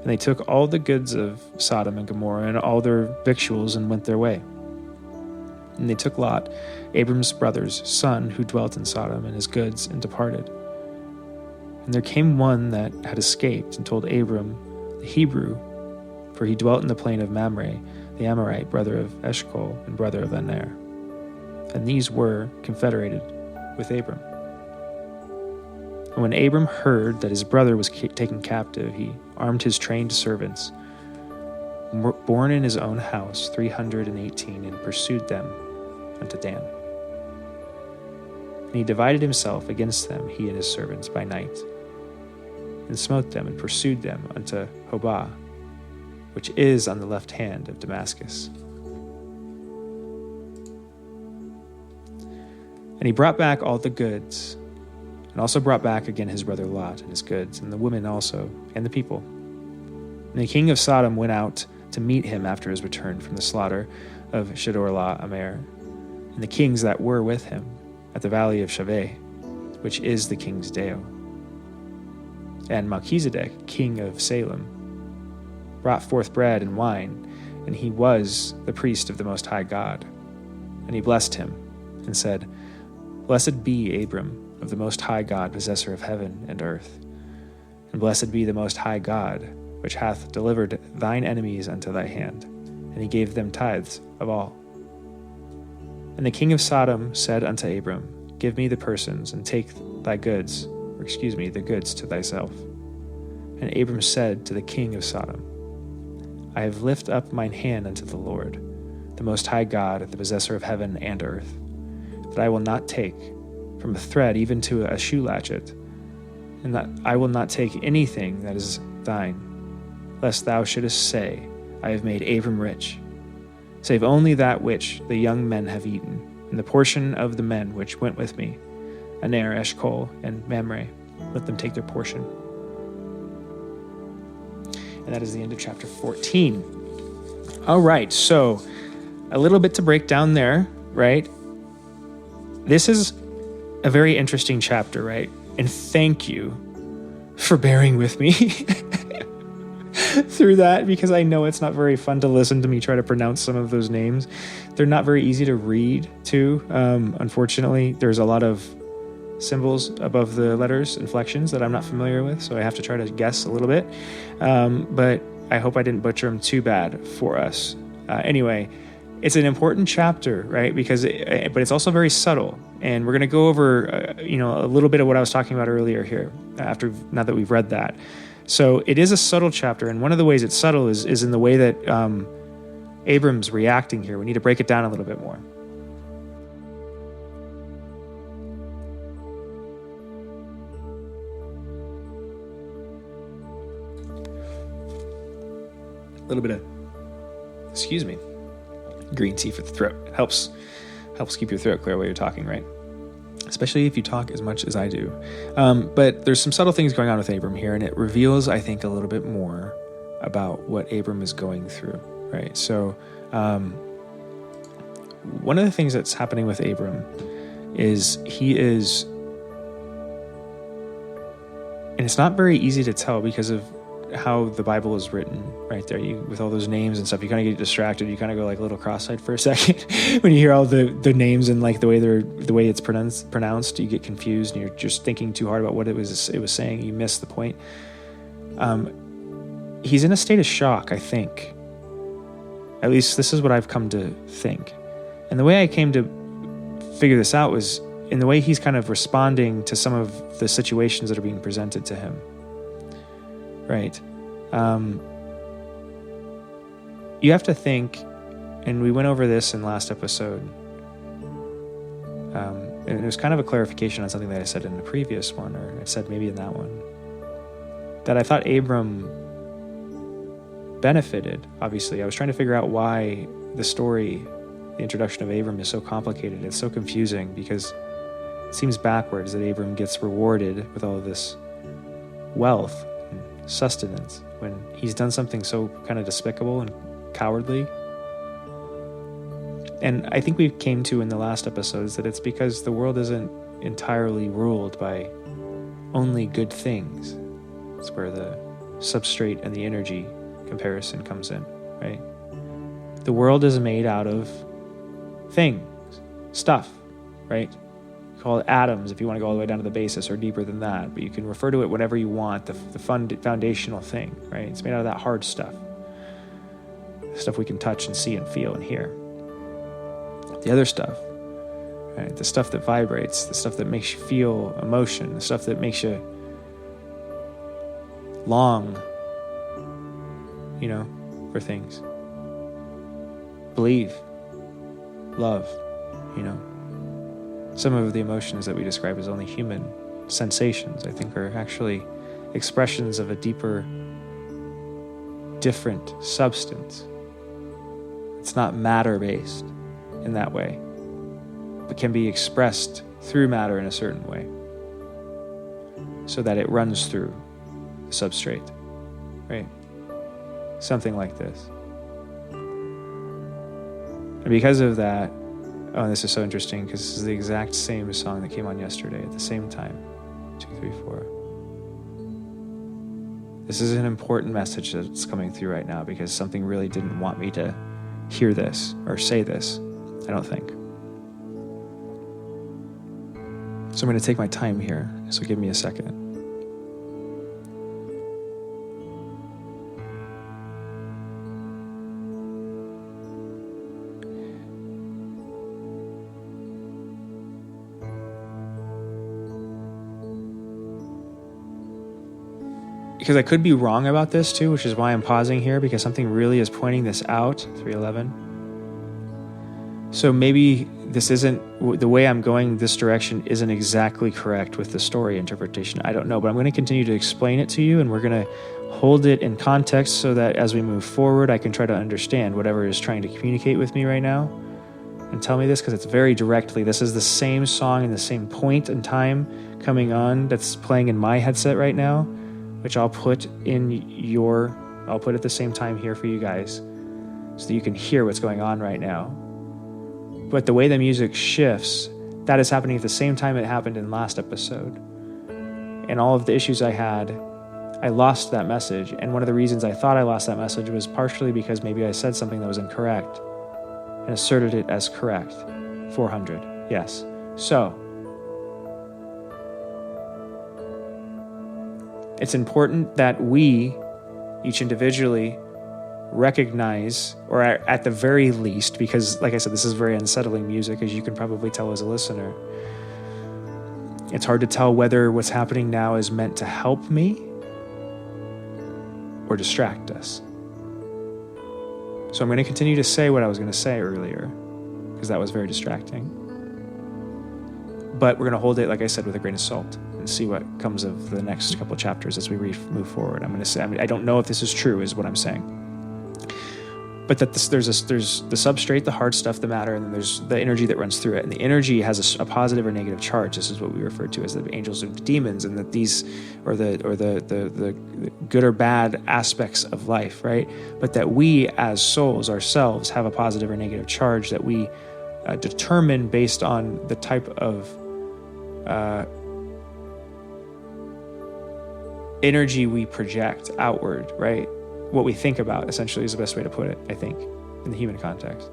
And they took all the goods of Sodom and Gomorrah and all their victuals and went their way. And they took Lot, Abram's brother's son, who dwelt in Sodom, and his goods, and departed. And there came one that had escaped, and told Abram the Hebrew, for he dwelt in the plain of Mamre, the Amorite, brother of Eshcol, and brother of Aner. And these were confederated with Abram. And when Abram heard that his brother was taken captive, he armed his trained servants, born in his own house, 318, and pursued them unto Dan. And he divided himself against them, he and his servants, by night, and smote them, and pursued them unto Hobah, which is on the left hand of Damascus. And he brought back all the goods, and also brought back again his brother Lot and his goods, and the women also, and the people. And the king of Sodom went out to meet him after his return from the slaughter of Shedor La Omer, and the kings that were with him at the valley of Shaveh, which is the king's dale. And Melchizedek, king of Salem, brought forth bread and wine, and he was the priest of the Most High God. And he blessed him and said, Blessed be Abram of the Most High God, possessor of heaven and earth. And blessed be the Most High God, which hath delivered thine enemies unto thy hand. And he gave them tithes of all. And the king of Sodom said unto Abram, Give me the persons, and take the goods to thyself. And Abram said to the king of Sodom, I have lifted up mine hand unto the Lord, the Most High God, the possessor of heaven and earth, that I will not take from a thread even to a shoe latchet, and that I will not take anything that is thine, lest thou shouldest say, I have made Abram rich, save only that which the young men have eaten, and the portion of the men which went with me, Aner, Eshcol, and Mamre, let them take their portion. And that is the end of chapter 14. All right, so a little bit to break down there, right? This is a very interesting chapter, right? And thank you for bearing with me through that, because I know it's not very fun to listen to me try to pronounce some of those names. They're not very easy to read, too. Unfortunately, there's a lot of symbols above the letters, inflections that I'm not familiar with, so I have to try to guess a little bit. But I hope I didn't butcher them too bad for us. Anyway, it's an important chapter, right? But it's also very subtle, and we're going to go over, a little bit of what I was talking about earlier here. Now that we've read that, so it is a subtle chapter, and one of the ways it's subtle is in the way that Abram's reacting here. We need to break it down a little bit more. A little bit of, green tea for the throat. It helps keep your throat clear while you're talking, right? Especially if you talk as much as I do. But there's some subtle things going on with Abram here, and it reveals, I think, a little bit more about what Abram is going through, right? So one of the things that's happening with Abram is and it's not very easy to tell because of how the Bible is written right there. With all those names and stuff, you kind of get distracted. You kind of go like a little cross-eyed for a second when you hear all the names and like the way it's pronounced. You get confused and you're just thinking too hard about what it was saying. You miss the point. He's in a state of shock, I think. At least this is what I've come to think. And the way I came to figure this out was in the way he's kind of responding to some of the situations that are being presented to him. Right. You have to think, and we went over this in last episode, and it was kind of a clarification on something that I said in the previous one, or I said maybe in that one, that I thought Abram benefited. Obviously, I was trying to figure out why the introduction of Abram is so complicated. It's so confusing because it seems backwards that Abram gets rewarded with all of this wealth sustenance when he's done something so kind of despicable and cowardly. And I think we came to in the last episodes that it's because the world isn't entirely ruled by only good things. It's where the substrate and the energy comparison comes in, right? The world is made out of things, stuff, right? Call it atoms if you want to go all the way down to the basis or deeper than that, but you can refer to it whatever you want, the foundational thing, right? It's made out of that hard stuff we can touch and see and feel and hear. The other stuff, right? The stuff that vibrates, the stuff that makes you feel emotion, the stuff that makes you long, for things. Believe, love, Some of the emotions that we describe as only human sensations, I think, are actually expressions of a deeper, different substance. It's not matter-based in that way, but can be expressed through matter in a certain way so that it runs through the substrate, right? Something like this. And because of that, this is so interesting because this is the exact same song that came on yesterday at the same time. 2, 3, 4. This is an important message that's coming through right now because something really didn't want me to hear this or say this, I don't think. So I'm going to take my time here, so give me a second. Because I could be wrong about this too, which is why I'm pausing here, because something really is pointing this out, 311. So maybe this isn't, the way I'm going this direction isn't exactly correct with the story interpretation. I don't know, but I'm going to continue to explain it to you, and we're going to hold it in context so that as we move forward, I can try to understand whatever is trying to communicate with me right now and tell me this, because it's very directly. This is the same song and the same point in time coming on that's playing in my headset right now, which I'll put at the same time here for you guys so that you can hear what's going on right now. But the way the music shifts, that is happening at the same time it happened in last episode. And all of the issues I had, I lost that message. And one of the reasons I thought I lost that message was partially because maybe I said something that was incorrect and asserted it as correct. 400, yes. So, it's important that we, each individually, recognize, or at the very least, because like I said, this is very unsettling music, as you can probably tell as a listener. It's hard to tell whether what's happening now is meant to help me or distract us. So I'm going to continue to say what I was going to say earlier, because that was very distracting. But we're going to hold it, like I said, with a grain of salt and see what comes of the next couple of chapters as we move forward. I'm going to say, I don't know if this is true, is what I'm saying. But that there's the substrate, the hard stuff, the matter, and then there's the energy that runs through it. And the energy has a positive or negative charge. This is what we refer to as the angels and the demons, and that these or the good or bad aspects of life, right? But that we as souls ourselves have a positive or negative charge that we determine based on the type of energy we project outward, right? What we think about, essentially, is the best way to put it, I think, in the human context,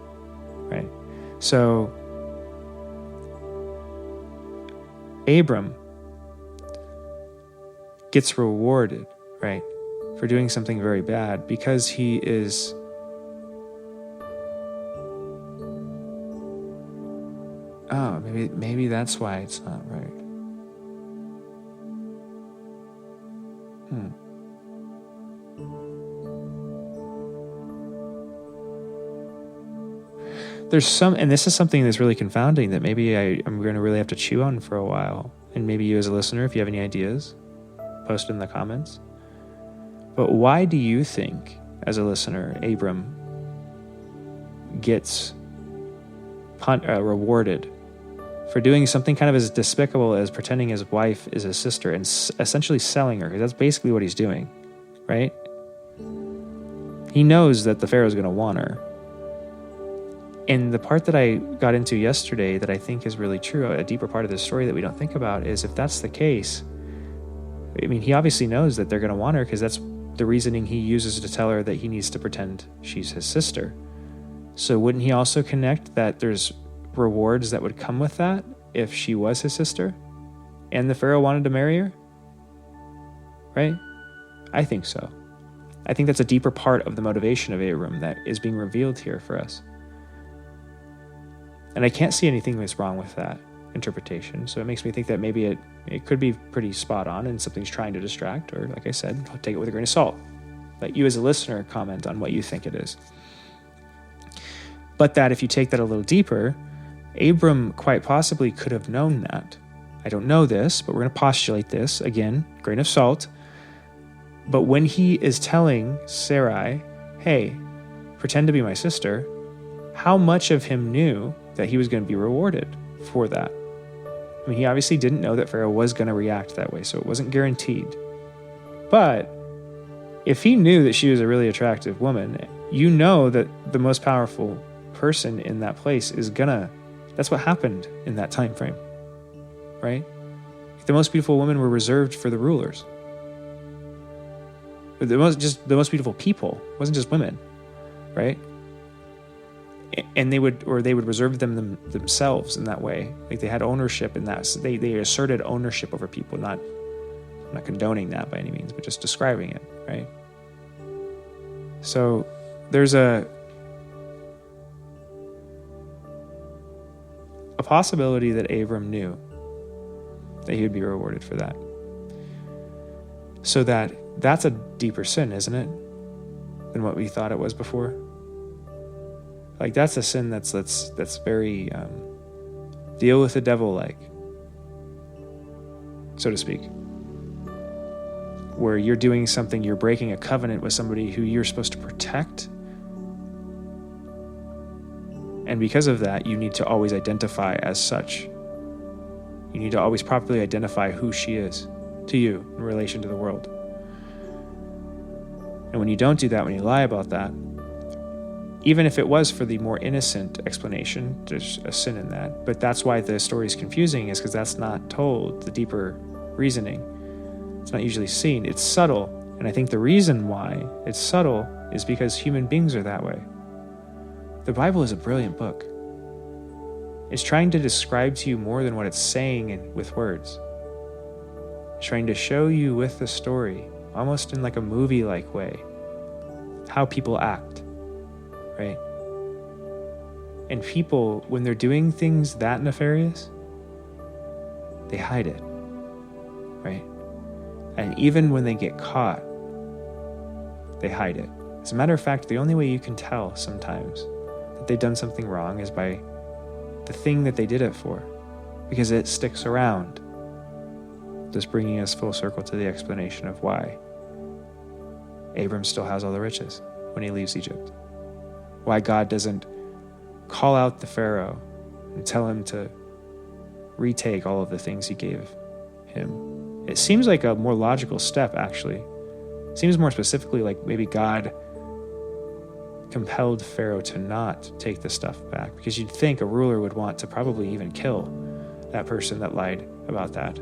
right? So, Abram gets rewarded, right, for doing something very bad because he is maybe that's why it's not right. There's some, and this is something that's really confounding that maybe I'm going to really have to chew on for a while. And maybe you as a listener, if you have any ideas, post in the comments. But why do you think, as a listener, Abram gets rewarded for doing something kind of as despicable as pretending his wife is his sister and essentially selling her? Because that's basically what he's doing, right? He knows that the Pharaoh's going to want her. And the part that I got into yesterday that I think is really true, a deeper part of this story that we don't think about, is if that's the case, I mean, he obviously knows that they're going to want her because that's the reasoning he uses to tell her that he needs to pretend she's his sister. So wouldn't he also connect that there's rewards that would come with that if she was his sister and the Pharaoh wanted to marry her? Right? I think so. I think that's a deeper part of the motivation of Abram that is being revealed here for us. And I can't see anything that's wrong with that interpretation. So it makes me think that maybe it could be pretty spot on and something's trying to distract, or like I said, I'll take it with a grain of salt. Let you as a listener comment on what you think it is. But that if you take that a little deeper, Abram quite possibly could have known that. I don't know this, but we're going to postulate this. Again, grain of salt. But when he is telling Sarai, hey, pretend to be my sister, how much of him knew that he was going to be rewarded for that? I mean, he obviously didn't know that Pharaoh was going to react that way, so it wasn't guaranteed. But if he knew that she was a really attractive woman, you know that the most powerful person in that place is that's what happened in that time frame, right? The most beautiful women were reserved for the rulers. the most beautiful people. It wasn't just women, right? And they would reserve themselves in that way. Like they had ownership in that. So they asserted ownership over people. I'm not condoning that by any means, but just describing it, right? So there's a possibility that Abram knew that he would be rewarded for that. So that's a deeper sin, isn't it, than what we thought it was before? Like that's a sin that's very deal with the devil like, so to speak, where you're doing something, you're breaking a covenant with somebody who you're supposed to protect. And because of that, you need to always identify as such. You need to always properly identify who she is to you in relation to the world. And when you don't do that, when you lie about that, even if it was for the more innocent explanation, there's a sin in that. But that's why the story is confusing, is because that's not told, the deeper reasoning. It's not usually seen. It's subtle. And I think the reason why it's subtle is because human beings are that way. The Bible is a brilliant book. It's trying to describe to you more than what it's saying with words. It's trying to show you with the story, almost in like a movie-like way, how people act, right? And people, when they're doing things that nefarious, they hide it, right? And even when they get caught, they hide it. As a matter of fact, the only way you can tell sometimes that they've done something wrong is by the thing that they did it for, because it sticks around. Just bringing us full circle to the explanation of why Abram still has all the riches when he leaves Egypt. Why God doesn't call out the Pharaoh and tell him to retake all of the things he gave him. It seems like a more logical step, actually. It seems more specifically like maybe God compelled Pharaoh to not take the stuff back, because you'd think a ruler would want to probably even kill that person that lied about that.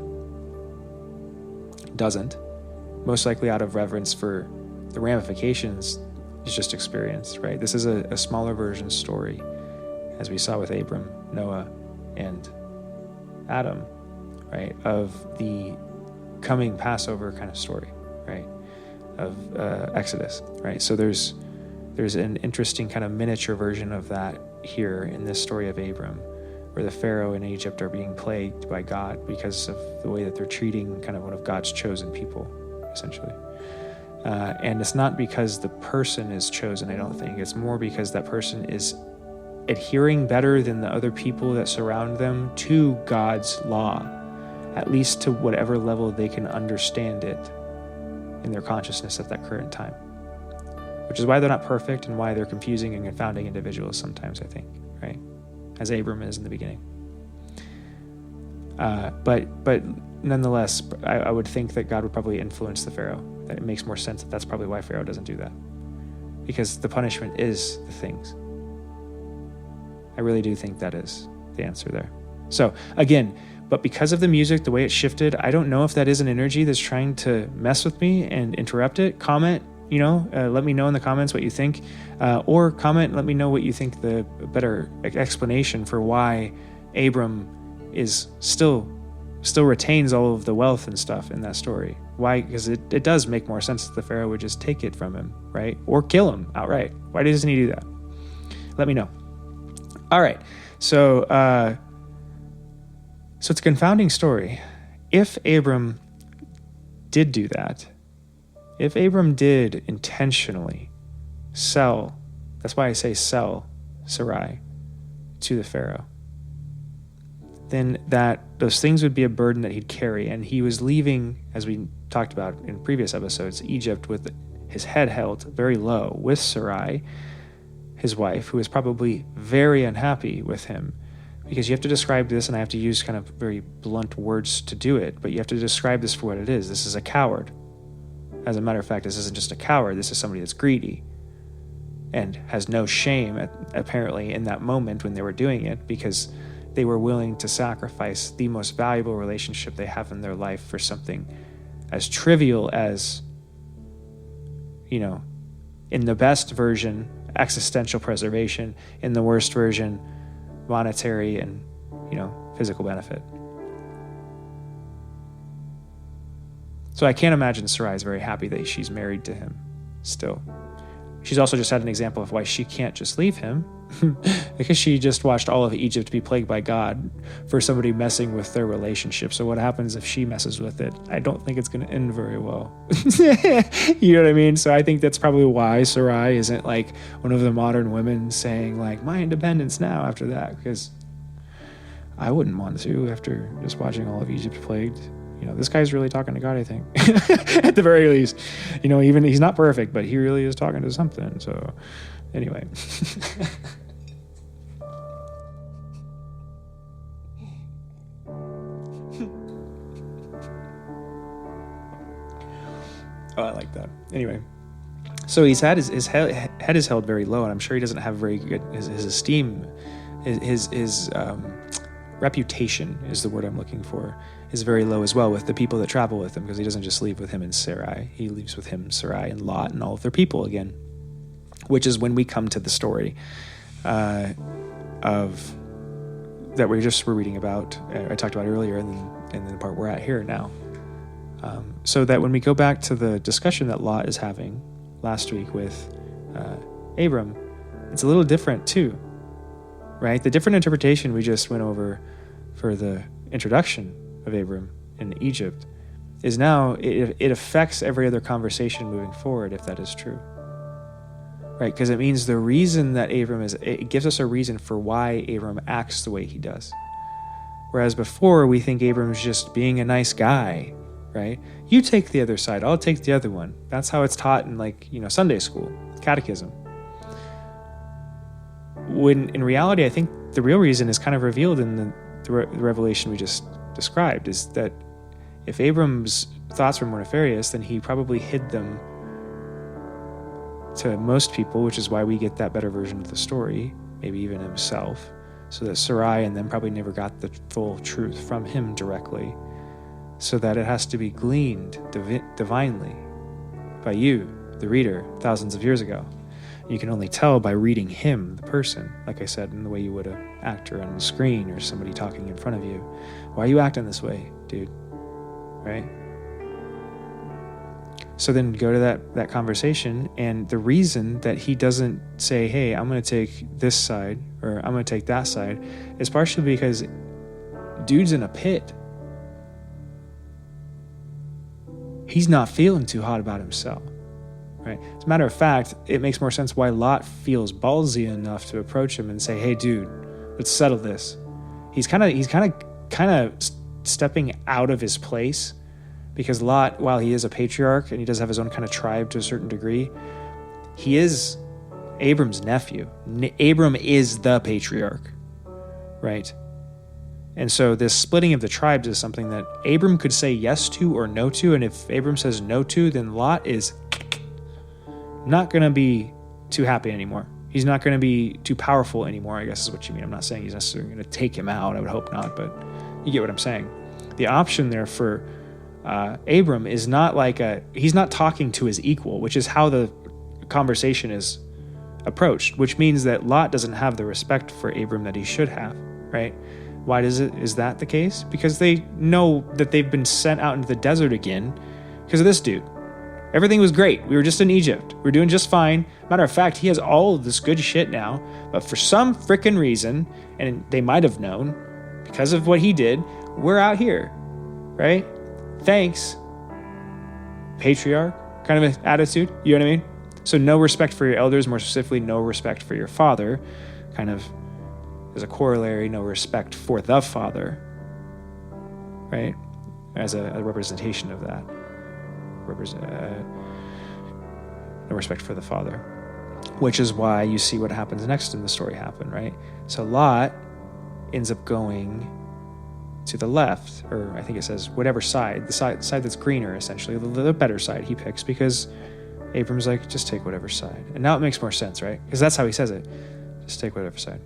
Doesn't. Most likely out of reverence for the ramifications he's just experienced, right? This is a smaller version story, as we saw with Abram, Noah, and Adam, right? Of the coming Passover kind of story, right? Of Exodus, right? So there's an interesting kind of miniature version of that here in this story of Abram, where the Pharaoh in Egypt are being plagued by God because of the way that they're treating kind of one of God's chosen people, essentially. And it's not because the person is chosen, I don't think. It's more because that person is adhering better than the other people that surround them to God's law, at least to whatever level they can understand it in their consciousness at that current time. Which is why they're not perfect and why they're confusing and confounding individuals sometimes, I think, right? As Abram is in the beginning. But nonetheless, I would think that God would probably influence the Pharaoh. That it makes more sense that that's probably why Pharaoh doesn't do that. Because the punishment is the things. I really do think that is the answer there. So again, but because of the music, the way it shifted, I don't know if that is an energy that's trying to mess with me and interrupt it. Comment. Let me know in the comments what you think, or comment, let me know what you think the better explanation for why Abram is still retains all of the wealth and stuff in that story. Why? Because it does make more sense that the Pharaoh would just take it from him, right? Or kill him outright. Why doesn't he do that? Let me know. All right. So it's a confounding story. If Abram did do that, if Abram did intentionally sell, that's why I say sell Sarai to the Pharaoh, then those things would be a burden that he'd carry. And he was leaving, as we talked about in previous episodes, Egypt with his head held very low with Sarai, his wife, who was probably very unhappy with him. Because you have to describe this, and I have to use kind of very blunt words to do it, but you have to describe this for what it is. This is a coward. As a matter of fact, this isn't just a coward. This is somebody that's greedy and has no shame, apparently, in that moment when they were doing it, because they were willing to sacrifice the most valuable relationship they have in their life for something as trivial as in the best version, existential preservation, in the worst version, monetary and, physical benefit. So I can't imagine Sarai is very happy that she's married to him still. She's also just had an example of why she can't just leave him because she just watched all of Egypt be plagued by God for somebody messing with their relationship. So what happens if she messes with it? I don't think it's going to end very well. You know what I mean? So I think that's probably why Sarai isn't like one of the modern women saying like, my independence now after that, because I wouldn't want to after just watching all of Egypt plagued. This guy's really talking to God, I think, at the very least. Even he's not perfect, but he really is talking to something. So anyway. Oh, I like that. Anyway. So he's had his head is held very low, and I'm sure he doesn't have very good, his esteem, his reputation is the word I'm looking for, is very low as well with the people that travel with him, because he doesn't just leave with him and Sarai. He leaves with him Sarai and Lot and all of their people again, which is when we come to the story of that we're reading about. I talked about earlier, and then the part we're at here now. So that when we go back to the discussion that Lot is having last week with Abram, it's a little different too, right? The different interpretation we just went over for the introduction of Abram in Egypt is now it affects every other conversation moving forward, if that is true, right? Because it means the reason that it gives us a reason for why Abram acts the way he does. Whereas before we think Abram's just being a nice guy, right? You take the other side, I'll take the other one. That's how it's taught in Sunday school, catechism. When in reality, I think the real reason is kind of revealed in the revelation we just described, is that if Abram's thoughts were more nefarious, then he probably hid them to most people, which is why we get that better version of the story, maybe even himself, so that Sarai and them probably never got the full truth from him directly, so that it has to be gleaned divinely by you, the reader, thousands of years ago. You can only tell by reading him, the person, like I said, in the way you would an actor on the screen or somebody talking in front of you. Why are you acting this way, dude? Right? So then go to that conversation, and the reason that he doesn't say, hey, I'm going to take this side or I'm going to take that side is partially because dude's in a pit. He's not feeling too hot about himself. Right. As a matter of fact, it makes more sense why Lot feels ballsy enough to approach him and say, "Hey, dude, let's settle this." He's kind of stepping out of his place, because Lot, while he is a patriarch and he does have his own kind of tribe to a certain degree, he is Abram's nephew. Abram is the patriarch, right? And so this splitting of the tribes is something that Abram could say yes to or no to, and if Abram says no to, then Lot is not going to be too happy anymore. He's not going to be too powerful anymore, I guess is what you mean. I'm not saying he's necessarily going to take him out. I would hope not, but you get what I'm saying. The option there for Abram is not he's not talking to his equal, which is how the conversation is approached, which means that Lot doesn't have the respect for Abram that he should have, right? Why is that the case? Because they know that they've been sent out into the desert again because of this dude. Everything was great. We were just in Egypt. We were doing just fine. Matter of fact, he has all of this good shit now, but for some frickin' reason, and they might have known because of what he did, we're out here, right? Thanks, patriarch kind of an attitude. You know what I mean? So no respect for your elders, more specifically, no respect for your father, kind of as a corollary, no respect for the father, right? As a representation of that. No respect for the father, which is why you see what happens next in the story happen, right? So Lot ends up going to the left, or I think it says whatever side, the side that's greener, essentially, the better side he picks, because Abram's like, just take whatever side. And now it makes more sense, right? Because that's how he says it. Just take whatever side.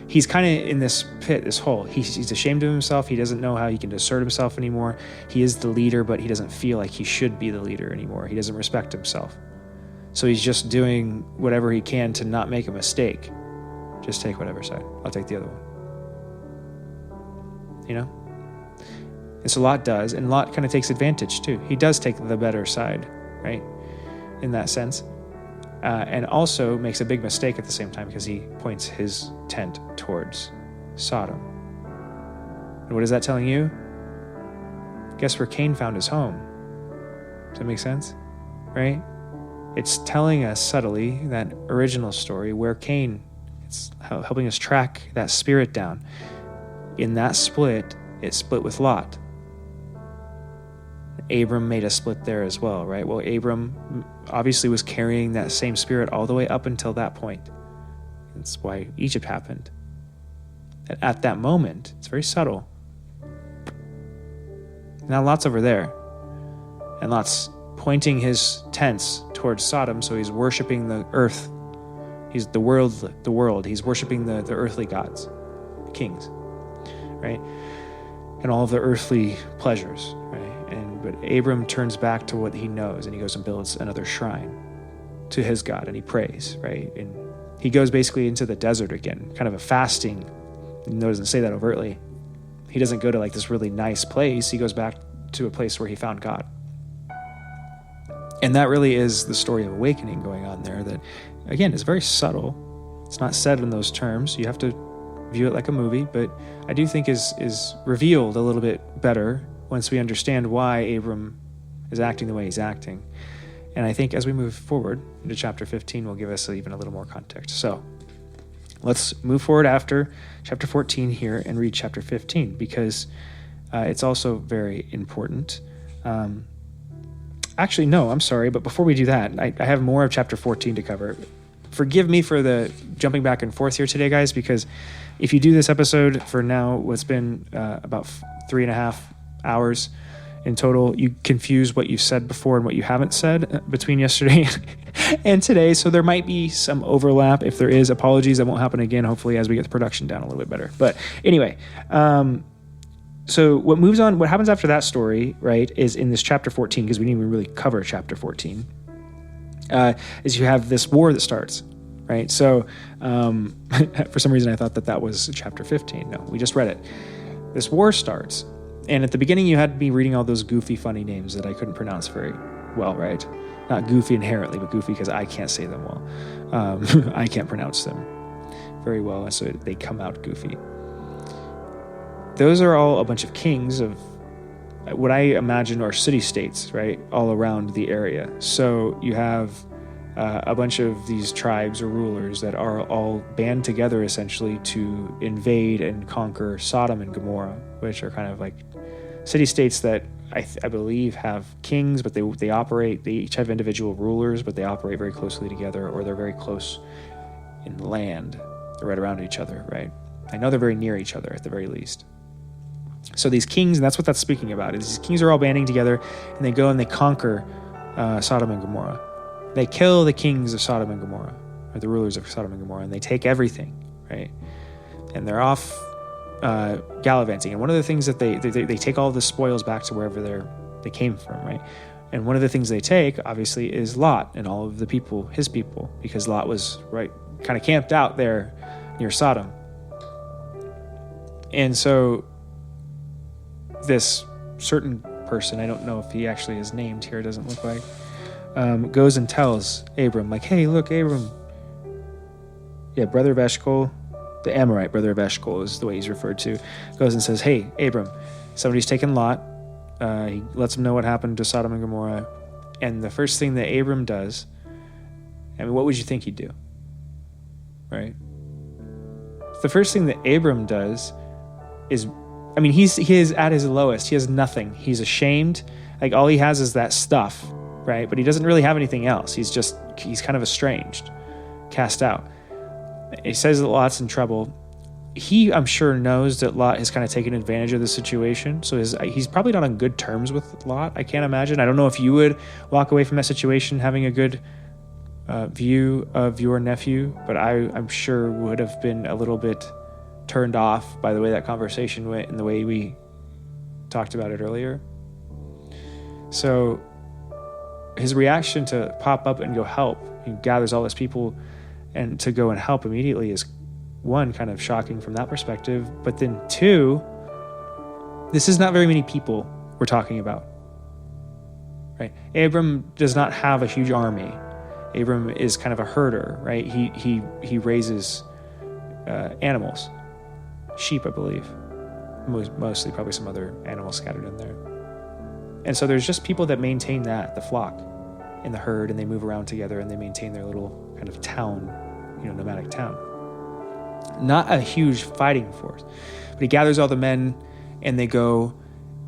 He's kind of in this pit, this hole. He's ashamed of himself. He doesn't know how he can assert himself anymore. He is the leader, but he doesn't feel like he should be the leader anymore. He doesn't respect himself. So he's just doing whatever he can to not make a mistake. Just take whatever side. I'll take the other one. And so Lot does, and Lot kind of takes advantage too. He does take the better side, right? In that sense. And also makes a big mistake at the same time because he points his tent towards Sodom. And what is that telling you? Guess where Cain found his home? Does that make sense? Right? It's telling us subtly, that original story, where Cain, it's helping us track that spirit down. In that split, it split with Lot. Abram made a split there as well, right? Well, Abram obviously was carrying that same spirit all the way up until that point. That's why Egypt happened. At that moment, it's very subtle. Now Lot's over there, and Lot's pointing his tents towards Sodom, so he's worshiping the earth. He's the world. He's worshiping the earthly gods, kings, right? And all of the earthly pleasures, right? But Abram turns back to what he knows, and he goes and builds another shrine to his God, and he prays, right? And he goes basically into the desert again, kind of a fasting. He doesn't say that overtly. He doesn't go to like this really nice place. He goes back to a place where he found God. And that really is the story of awakening going on there that, again, is very subtle. It's not said in those terms. You have to view it like a movie, but I do think is revealed a little bit better once we understand why Abram is acting the way he's acting. And I think as we move forward into chapter 15 will give us even a little more context. So let's move forward after chapter 14 here and read chapter 15, because it's also very important. Actually, no, I'm sorry, but before we do that, I have more of chapter 14 to cover. Forgive me for the jumping back and forth here today, guys, because if you do this episode for now, what's been about 3.5 hours in total, you confuse what you said before and what you haven't said between yesterday and today. So there might be some overlap. If there is, apologies. That won't happen again, hopefully, as we get the production down a little bit better. But anyway, so what happens after that story, right, is in this chapter 14, because we didn't even really cover chapter 14, is you have this war that starts, right? So for some reason I thought that was chapter 15. No, we just read it. This war starts. And at the beginning, you had me reading all those goofy, funny names that I couldn't pronounce very well, right? Not goofy inherently, but goofy because I can't say them well. I can't pronounce them very well, and so they come out goofy. Those are all a bunch of kings of what I imagine are city-states, right, all around the area. So you have a bunch of these tribes or rulers that are all band together, essentially, to invade and conquer Sodom and Gomorrah, which are kind of like city-states that I believe have kings, but they each have individual rulers, but they operate very closely together, or they're very close in land. They're right around each other, right? I know they're very near each other at the very least. So these kings, and that's what that's speaking about, is these kings are all banding together, and they go and they conquer Sodom and Gomorrah. They kill the kings of Sodom and Gomorrah, or the rulers of Sodom and Gomorrah, and they take everything, right? And they're off gallivanting. And one of the things that they take all the spoils back to wherever they came from, right? And one of the things they take, obviously, is Lot and all of the people, his people, because Lot was right kind of camped out there near Sodom. And so this certain person, I don't know if he actually is named here, it doesn't look like, goes and tells Abram, like, hey, look, Abram, brother of Eshcol, the Amorite brother of Eshcol is the way he's referred to, goes and says, hey, Abram, somebody's taken Lot. He lets him know what happened to Sodom and Gomorrah. And the first thing that Abram does, I mean, what would you think he'd do? Right? The first thing that Abram does is, I mean, he is at his lowest. He has nothing. He's ashamed. Like, all he has is that stuff, right? But he doesn't really have anything else. He's kind of estranged, cast out. He says that Lot's in trouble. He, I'm sure, knows that Lot has kind of taken advantage of the situation. So he's probably not on good terms with Lot, I can't imagine. I don't know if you would walk away from that situation having a good view of your nephew, but I'm sure would have been a little bit turned off by the way that conversation went and the way we talked about it earlier. So his reaction to pop up and go help, he gathers all his people and to go and help immediately, is one, kind of shocking from that perspective, but then two, this is not very many people we're talking about, right? Abram does not have a huge army. Abram is kind of a herder, right? He raises animals, sheep, I believe, mostly, probably some other animals scattered in there. And so there's just people that maintain the flock in the herd, and they move around together and they maintain their little kind of town, nomadic town. Not a huge fighting force, but he gathers all the men and they go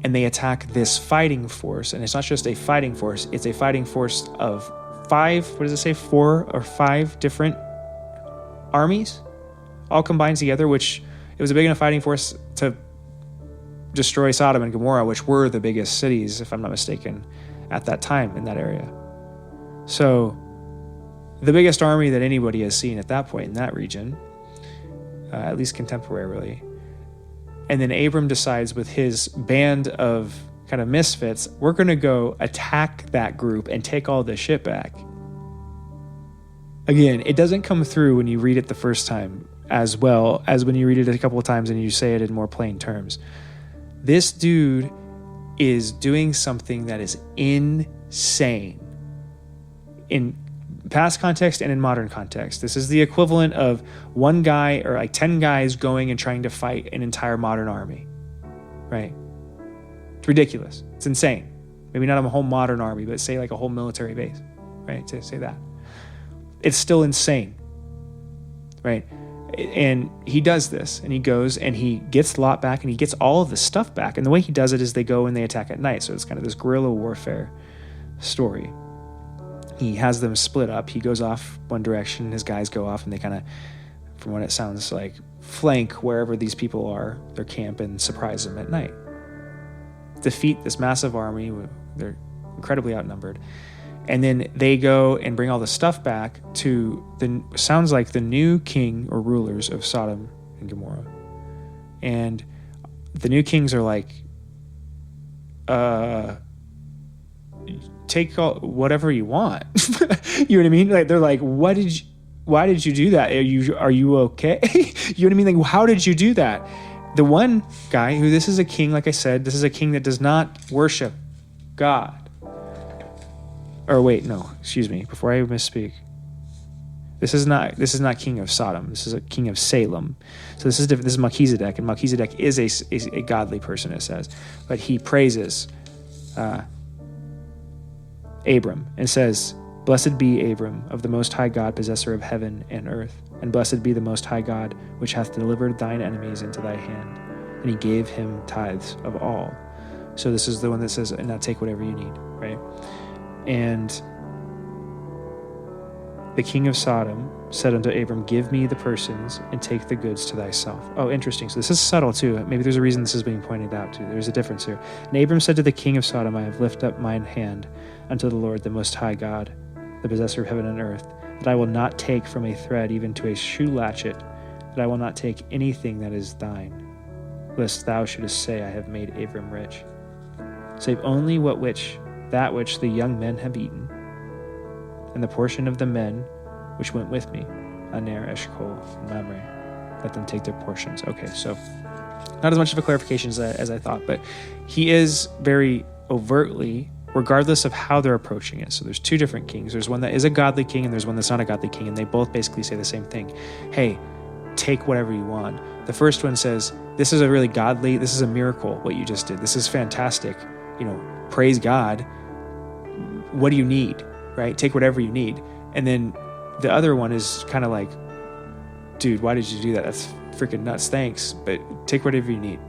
and they attack this fighting force. And it's not just a fighting force, it's a fighting force of 4 or 5 different armies all combined together, which it was a big enough fighting force to destroy Sodom and Gomorrah, which were the biggest cities, if I'm not mistaken, at that time in that area. So the biggest army that anybody has seen at that point in that region, at least contemporarily. And then Abram decides with his band of kind of misfits, we're going to go attack that group and take all this shit back. Again, it doesn't come through when you read it the first time as well as when you read it a couple of times and you say it in more plain terms. This dude is doing something that is insane in past context and in modern context. This is the equivalent of one guy or like 10 guys going and trying to fight an entire modern army, right? It's ridiculous. It's insane. Maybe not a whole modern army, but say like a whole military base, right? To say that. It's still insane, right? And he does this, and he goes and he gets Lot back, and he gets all of the stuff back. And the way he does it is they go and they attack at night. So it's kind of this guerrilla warfare story. He has them split up. He goes off one direction, his guys go off, and they kind of, from what it sounds like, flank wherever these people are, their camp, and surprise them at night. Defeat this massive army. They're incredibly outnumbered. And then they go and bring all the stuff back to sounds like the new king or rulers of Sodom and Gomorrah. And the new kings are like, take whatever you want. You know what I mean? Like they're like, why did you do that? Are you okay? You know what I mean? Like, how did you do that? The one guy who, this is a king, like I said, this is a king that does not worship God. Or wait, no, excuse me, before I misspeak. This is not king of Sodom. This is a king of Salem. So this is different. This is Melchizedek, and Melchizedek is a godly person, it says. But he praises Abram and says, "Blessed be Abram of the Most High God, possessor of heaven and earth. And blessed be the Most High God, which hath delivered thine enemies into thy hand. And he gave him tithes of all." So this is the one that says, "And now take whatever you need," right? And the king of Sodom said unto Abram, "Give me the persons and take the goods to thyself." Oh, interesting. So this is subtle too. Maybe there's a reason this is being pointed out too. There's a difference here. And Abram said to the king of Sodom, "I have lifted up mine hand unto the Lord, the Most High God, the possessor of heaven and earth, that I will not take from a thread even to a shoe latchet, that I will not take anything that is thine, lest thou shouldest say, I have made Abram rich, save only that which the young men have eaten, and the portion of the men which went with me, Aner, Eshcol, and Mamre. Let them take their portions." Okay, so not as much of a clarification as I thought, but he is very overtly, regardless of how they're approaching it. So there's two different kings. There's one that is a godly king, and there's one that's not a godly king, and they both basically say the same thing. Hey, take whatever you want. The first one says, this is a miracle, what you just did. This is fantastic. Praise God. What do you need, right? Take whatever you need. And then the other one is kind of like, dude, why did you do that? That's freaking nuts. Thanks, but take whatever you need.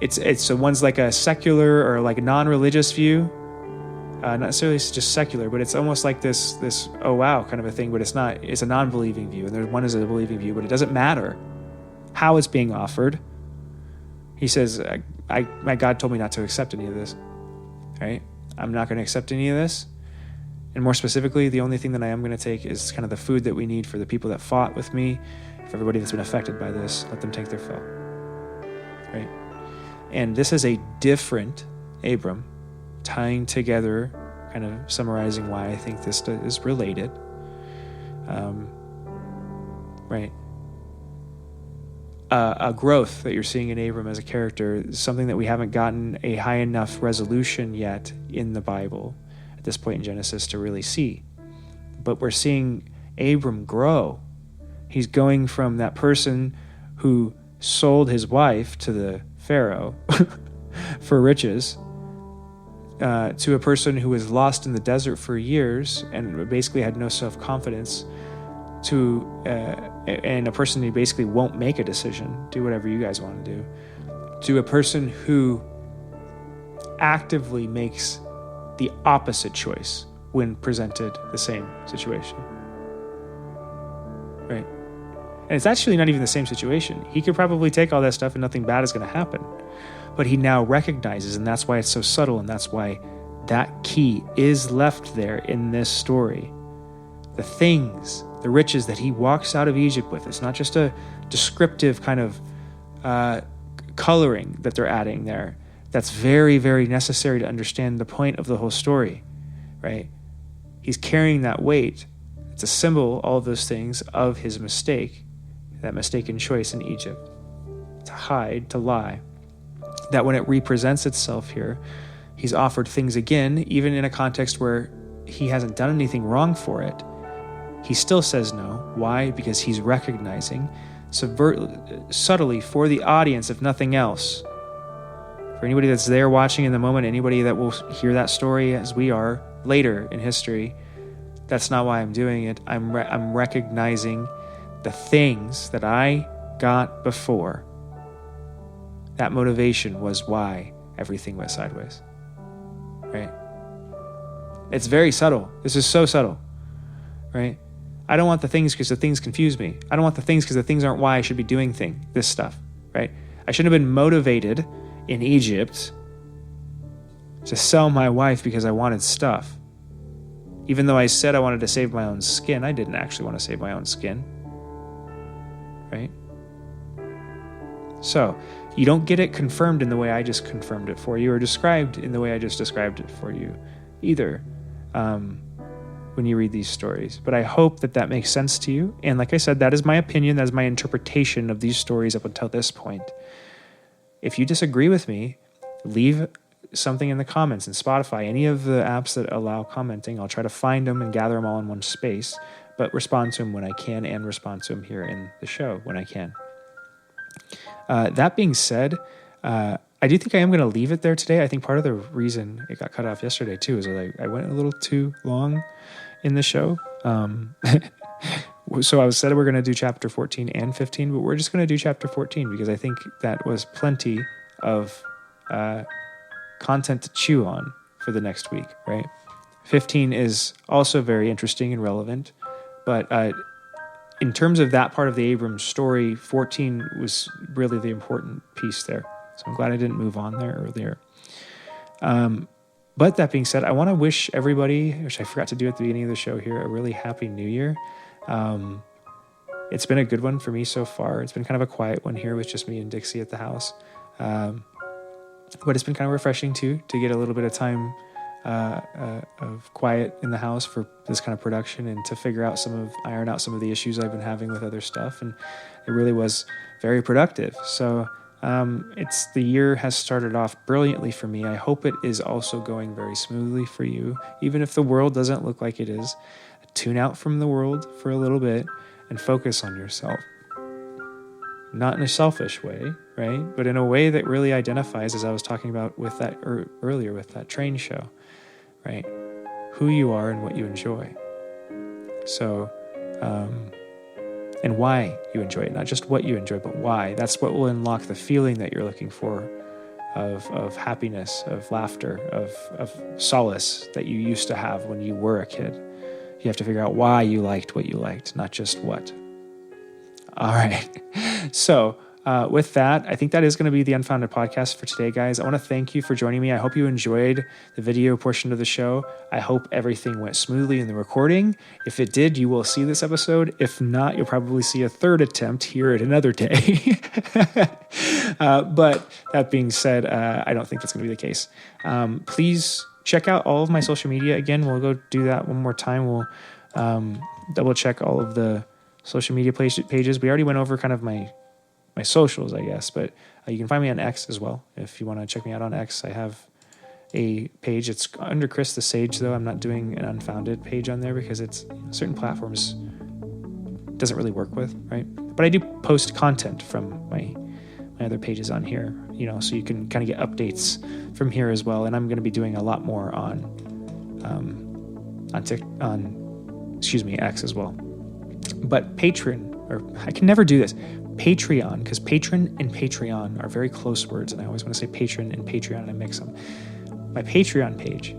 It's so one's like a secular or like a non-religious view, not necessarily just secular, but it's almost like this oh wow kind of a thing. But it's not. It's a non-believing view, and there's one is a believing view. But it doesn't matter how it's being offered. He says, my God told me not to accept any of this. Right? I'm not going to accept any of this. And more specifically, the only thing that I am going to take is kind of the food that we need for the people that fought with me, for everybody that's been affected by this. Let them take their fill. Right? And this is a different Abram, tying together, kind of summarizing why I think this is related. Right? A growth that you're seeing in Abram as a character is something that we haven't gotten a high enough resolution yet in the Bible at this point in Genesis to really see. But we're seeing Abram grow. He's going from that person who sold his wife to the Pharaoh for riches to a person who was lost in the desert for years and basically had no self-confidence, and a person who basically won't make a decision, do whatever you guys want to do, to a person who actively makes the opposite choice when presented the same situation. Right? And it's actually not even the same situation. He could probably take all that stuff and nothing bad is going to happen. But he now recognizes, and that's why it's so subtle, and that's why that key is left there in this story. The things, the riches that he walks out of Egypt with, it's not just a descriptive kind of coloring that they're adding there. That's very, very necessary to understand the point of the whole story, right? He's carrying that weight. It's a symbol, all of those things, of his mistake, that mistaken choice in Egypt, to hide, to lie. That when it represents itself here, he's offered things again, even in a context where he hasn't done anything wrong for it. He still says no. Why? Because he's recognizing, subtly for the audience, if nothing else, for anybody that's there watching in the moment, anybody that will hear that story as we are later in history, that's not why I'm doing it. I'm recognizing the things that I got before. That motivation was why everything went sideways. Right? It's very subtle. This is so subtle. Right? I don't want the things because the things confuse me. I don't want the things because the things aren't why I should be doing this stuff. Right? I shouldn't have been motivated in Egypt to sell my wife because I wanted stuff. Even though I said I wanted to save my own skin, I didn't actually want to save my own skin. Right? So, you don't get it confirmed in the way I just confirmed it for you, or described in the way I just described it for you either, when you read these stories. But I hope that makes sense to you. And like I said, that is my opinion, that is my interpretation of these stories up until this point. If you disagree with me, leave something in the comments in Spotify, any of the apps that allow commenting. I'll try to find them and gather them all in one space, but respond to them when I can, and respond to them here in the show when I can. That being said, I do think I am going to leave it there today. I think part of the reason it got cut off yesterday too is that I went a little too long in the show. So I said we're going to do chapter 14 and 15, but we're just going to do chapter 14 because I think that was plenty of content to chew on for the next week, right? 15 is also very interesting and relevant, but in terms of that part of the Abram story, 14 was really the important piece there. So I'm glad I didn't move on there earlier. But that being said, I want to wish everybody, which I forgot to do at the beginning of the show here, a really happy new year. It's been a good one for me so far. It's been kind of a quiet one here with just me and Dixie at the house. But it's been kind of refreshing too, to get a little bit of time of quiet in the house for this kind of production, and to iron out some of the issues I've been having with other stuff. And it really was very productive. So the year has started off brilliantly for me. I hope it is also going very smoothly for you, even if the world doesn't look like it is. Tune out from the world for a little bit and focus on yourself. Not in a selfish way, right? But in a way that really identifies, as I was talking about with that earlier with that train show, right? Who you are and what you enjoy. So, and why you enjoy it, not just what you enjoy, but why. That's what will unlock the feeling that you're looking for of happiness, of laughter, of solace that you used to have when you were a kid. You have to figure out why you liked what you liked, not just what. All right. So with that, I think that is going to be the Unfounded podcast for today, guys. I want to thank you for joining me. I hope you enjoyed the video portion of the show. I hope everything went smoothly in the recording. If it did, you will see this episode. If not, you'll probably see a third attempt here at another day. But that being said, I don't think that's going to be the case. Please check out all of my social media. Again, we'll go do that one more time. We'll double check all of the social media pages. We already went over kind of my socials, I guess, but you can find me on X as well. If you want to check me out on X, I have a page. It's under Chris the Sage, though. I'm not doing an Unfounded page on there because it's certain platforms doesn't really work with, right? But I do post content from my other pages on here, so you can kind of get updates from here as well. And I'm going to be doing a lot more on X as well. But I can never do this. Patreon, because patron and Patreon are very close words, and I always want to say patron and Patreon, and I mix them. My Patreon page,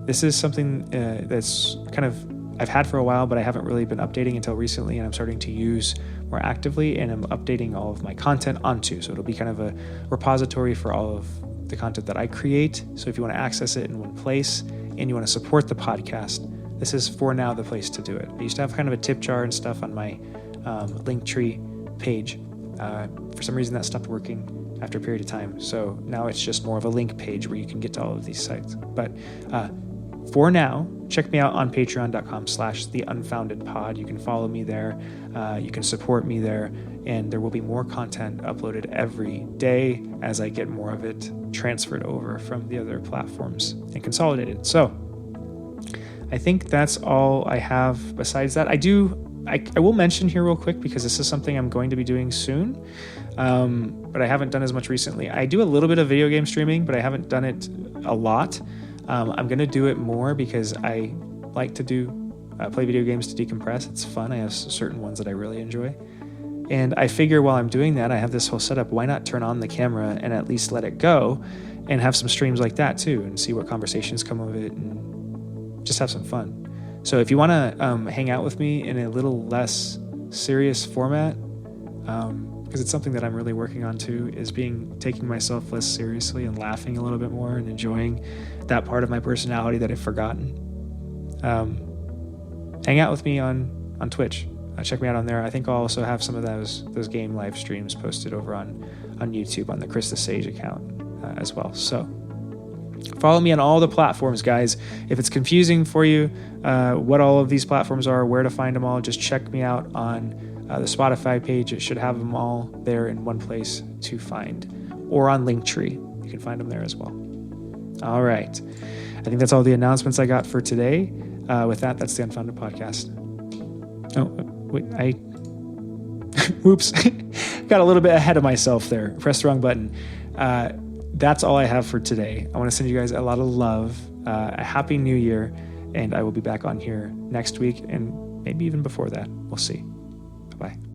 this is something that's kind of I've had for a while, but I haven't really been updating until recently, and I'm starting to use more actively, and I'm updating all of my content onto. So it'll be kind of a repository for all of the content that I create. So if you want to access it in one place and you want to support the podcast, this is for now the place to do it. I used to have kind of a tip jar and stuff on my Linktree page. For some reason that stopped working after a period of time. So now it's just more of a link page where you can get to all of these sites. But for now, check me out on patreon.com/theunfoundedpod. You can follow me there. You can support me there. And there will be more content uploaded every day as I get more of it transferred over from the other platforms and consolidated. So I think that's all I have besides that. I will mention here real quick, because this is something I'm going to be doing soon, but I haven't done as much recently. I do a little bit of video game streaming, but I haven't done it a lot. I'm going to do it more because I like to play video games to decompress. It's fun. I have certain ones that I really enjoy. And I figure while I'm doing that, I have this whole setup. Why not turn on the camera and at least let it go and have some streams like that too, and see what conversations come of it and just have some fun. So if you want to hang out with me in a little less serious format, because it's something that I'm really working on too, is taking myself less seriously and laughing a little bit more and enjoying that part of my personality that I've forgotten. Hang out with me on Twitch. Check me out on there. I think I'll also have some of those game live streams posted over on YouTube on the Chris the Sage account as well. So follow me on all the platforms, guys. If it's confusing for you what all of these platforms are, where to find them all, just check me out on the Spotify page. It should have them all there in one place to find, or on Linktree. You can find them there as well. All right. I think that's all the announcements I got for today. With that, that's the Unfounded podcast. Oh, wait, whoops. Got a little bit ahead of myself there. Pressed the wrong button. That's all I have for today. I want to send you guys a lot of love, a happy new year, and I will be back on here next week and maybe even before that. We'll see. Bye-bye.